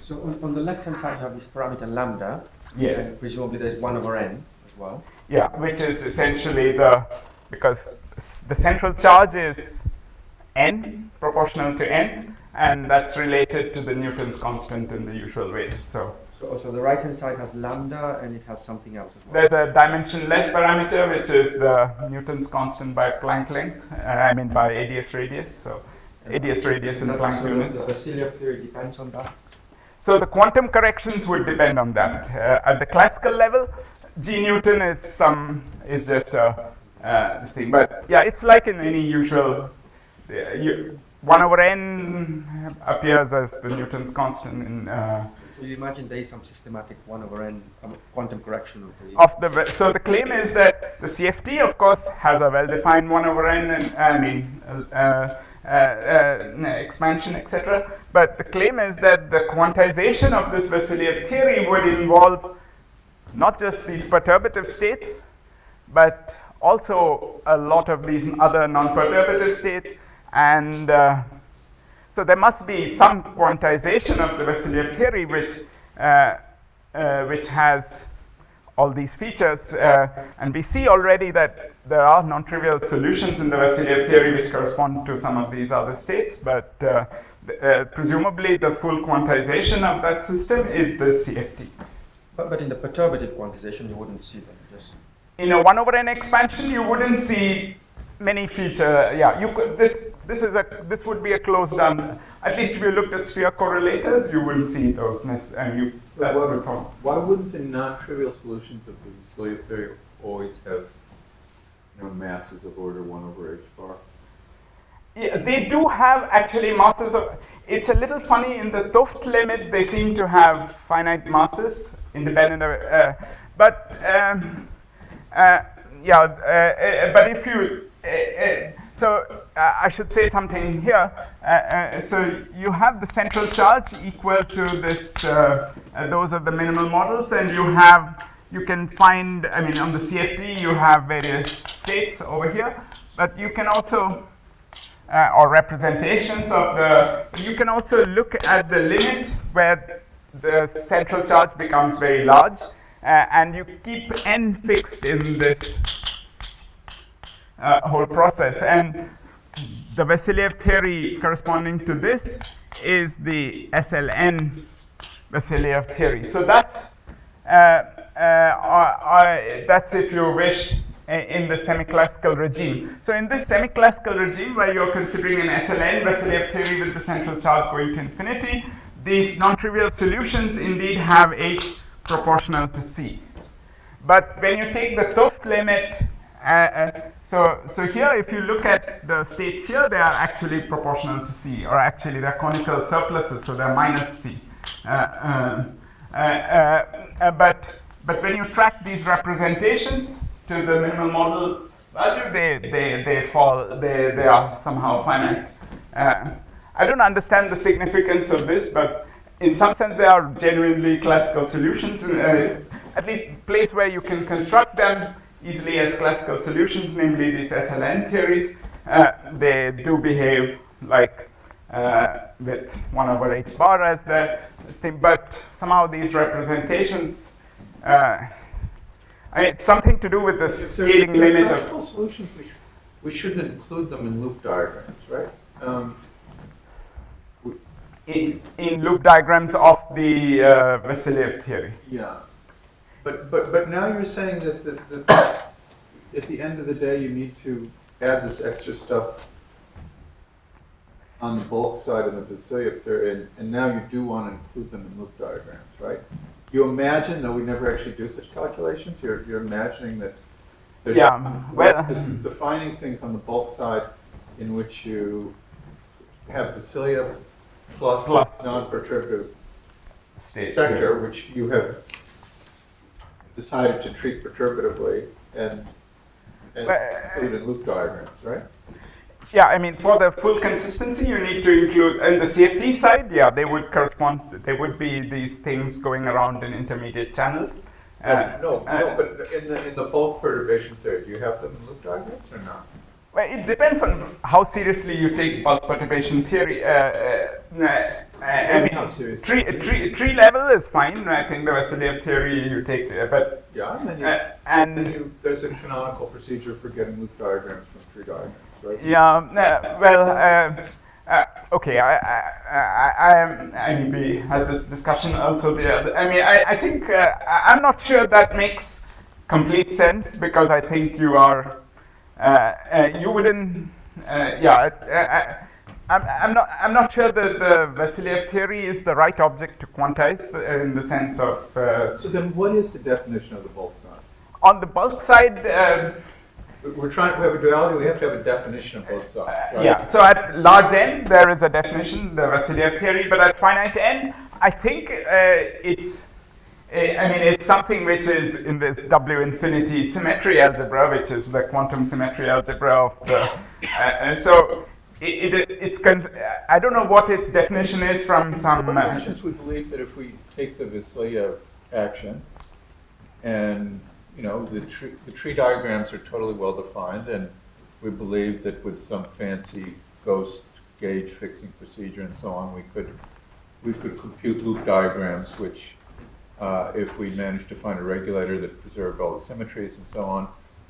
So on the left-hand side, you have this parameter lambda. Yes. And presumably there's 1 over n as well. Yeah, which is essentially because the central charge is n, proportional to n, and that's related to the Newton's constant in the usual way. So the right-hand side has lambda, and it has something else as well. there's a dimensionless parameter, which is the Newton's constant by Planck length, by ADS radius. So ADS radius in Planck units. The Vassiliev theory depends on that. So the quantum corrections would depend on that. At the classical level, G Newton is just this thing. But yeah, it's like in any usual. 1 over n appears as the Newton's constant in. So you imagine there is some systematic 1 over n quantum correction of the. So the claim is that the CFT, of course, has a well-defined 1 over n, and expansion, etc. But the claim is that the quantization of this Vassiliev theory would involve not just these perturbative states, but also a lot of these other non-perturbative states. And so there must be some quantization of the Vassiliev theory which has all these features, and we see already that there are non-trivial solutions in the Vassiliev theory which correspond to some of these other states, but presumably the full quantization of that system is the CFT. But in the perturbative quantization, you wouldn't see them. Just in a 1 over n expansion, you wouldn't see many feature. Yeah, you could. This would be a closed down. At least if you looked at sphere correlators, you wouldn't see those. Why wouldn't the non-trivial solutions of the Vassiliev theory always have masses of order 1 over h bar? Yeah, they do have actually masses of. It's a little funny in the 't Hooft limit. They seem to have finite masses independent of. But if you. So I should say something here. So you have the central charge equal to this. Those are the minimal models, and you can find. I mean, on the CFD you have various states over here, but you can also or representations of the. You can also look at the limit where the central charge becomes very large, and you keep n fixed in this whole process. And the Vasiliev theory corresponding to this is the SLN Vasiliev theory. So that's if you wish in the semi-classical regime. So in this semi-classical regime where you're considering an SLN Vasiliev theory with the central charge going to infinity, these non-trivial solutions indeed have H proportional to C. But when you take the 't Hooft limit, so here if you look at the states here, they are actually proportional to C, or actually they're conical surpluses, so they're minus C. But when you track these representations to the minimal model value, they fall, they are somehow finite. I don't understand the significance of this, but in some sense they are genuinely classical solutions, at least a place where you can construct them easily as classical solutions, namely these SLN theories. They do behave like with 1 over h bar as the thing, but somehow these representations, it's something to do with the scaling limit of classical solutions. We shouldn't include them in loop diagrams, right? in loop diagrams of the Vasiliev theory. Yeah, but now you're saying that at the end of the day you need to add this extra stuff on the bulk side of the Vasiliev theory, and now you do want to include them in loop diagrams, right? You imagine, though we never actually do such calculations, you're imagining that there's this is defining things on the bulk side in which you have Vasiliev plus non-perturbative sector, which you have decided to treat perturbatively and include in loop diagrams, right? Yeah, I mean, for the full consistency, you need to include, in the CFD side, yeah, they would correspond, they would be these things going around in intermediate channels. But in the bulk perturbation theory, do you have them in loop diagrams or not? Well, it depends on how seriously you take bulk perturbation theory. I mean, tree level is fine. I think the Vasiliev theory you take, but yeah, and then there's a canonical procedure for getting loop diagrams from tree diagrams, right? Yeah. Okay. I mean, we had this discussion also. I think I'm not sure that makes complete sense, because I think you are. You wouldn't. I'm not sure that the Vasiliev theory is the right object to quantize in the sense of. So then, what is the definition of the bulk side? On the bulk side, we have a duality. We have to have a definition of both sides. Right? Yeah. So at large n, there is a definition, the Vasiliev theory, but at finite n, I think it's. It's something which is in this W infinity symmetry algebra, which is the quantum symmetry algebra of the. So it's. I don't know what its definition is from some. We believe that if we take the Vasiliev action, and the tree diagrams are totally well defined, and we believe that with some fancy ghost gauge fixing procedure and so on, we could compute loop diagrams which. If we managed to find a regulator that preserved all the symmetries and so on,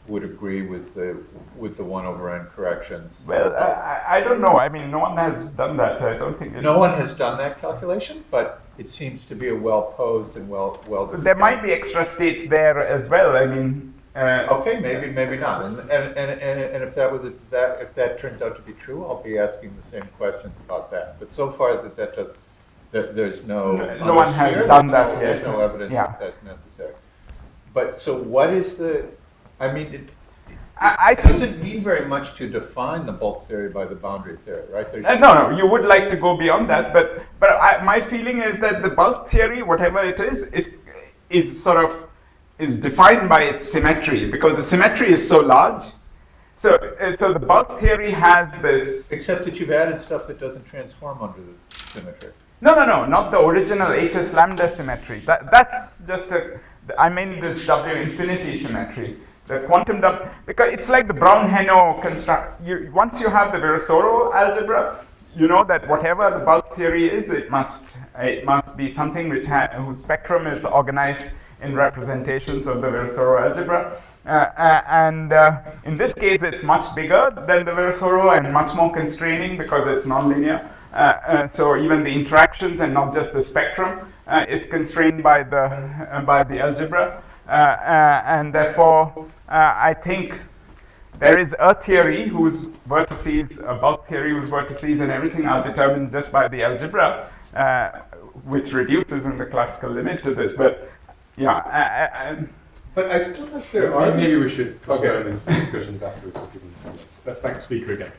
would agree with the 1 over n corrections. Well, I don't know. I mean, no one has done that. I don't think. No one has done that calculation, but it seems to be a well posed and well. There might be extra states there as well. I mean. Okay, maybe not. And if that turns out to be true, I'll be asking the same questions about that. But so far that does. There's no one has done that yet. There's no evidence that that's necessary. But so what is the? I mean, it doesn't mean very much to define the bulk theory by the boundary theory, right? No. You would like to go beyond that, but my feeling is that the bulk theory, whatever it is defined by its symmetry, because the symmetry is so large. So the bulk theory has this. Except that you've added stuff that doesn't transform under the symmetry. No, not the original HS lambda symmetry. That's just I mean this W infinity symmetry. The quantum because it's like the Brown-Hainaut construct. Once you have the Virasoro algebra, you know that whatever the bulk theory is, it must be something whose spectrum is organized in representations of the Virasoro algebra. And in this case, it's much bigger than the Virasoro and much more constraining because it's nonlinear. So even the interactions and not just the spectrum is constrained by the algebra. And therefore, I think there is a theory whose vertices, a bulk theory whose vertices and everything are determined just by the algebra, which reduces in the classical limit to this. But yeah, But I still think there are. Maybe we should postpone these discussions afterwards. Let's thank the speaker again.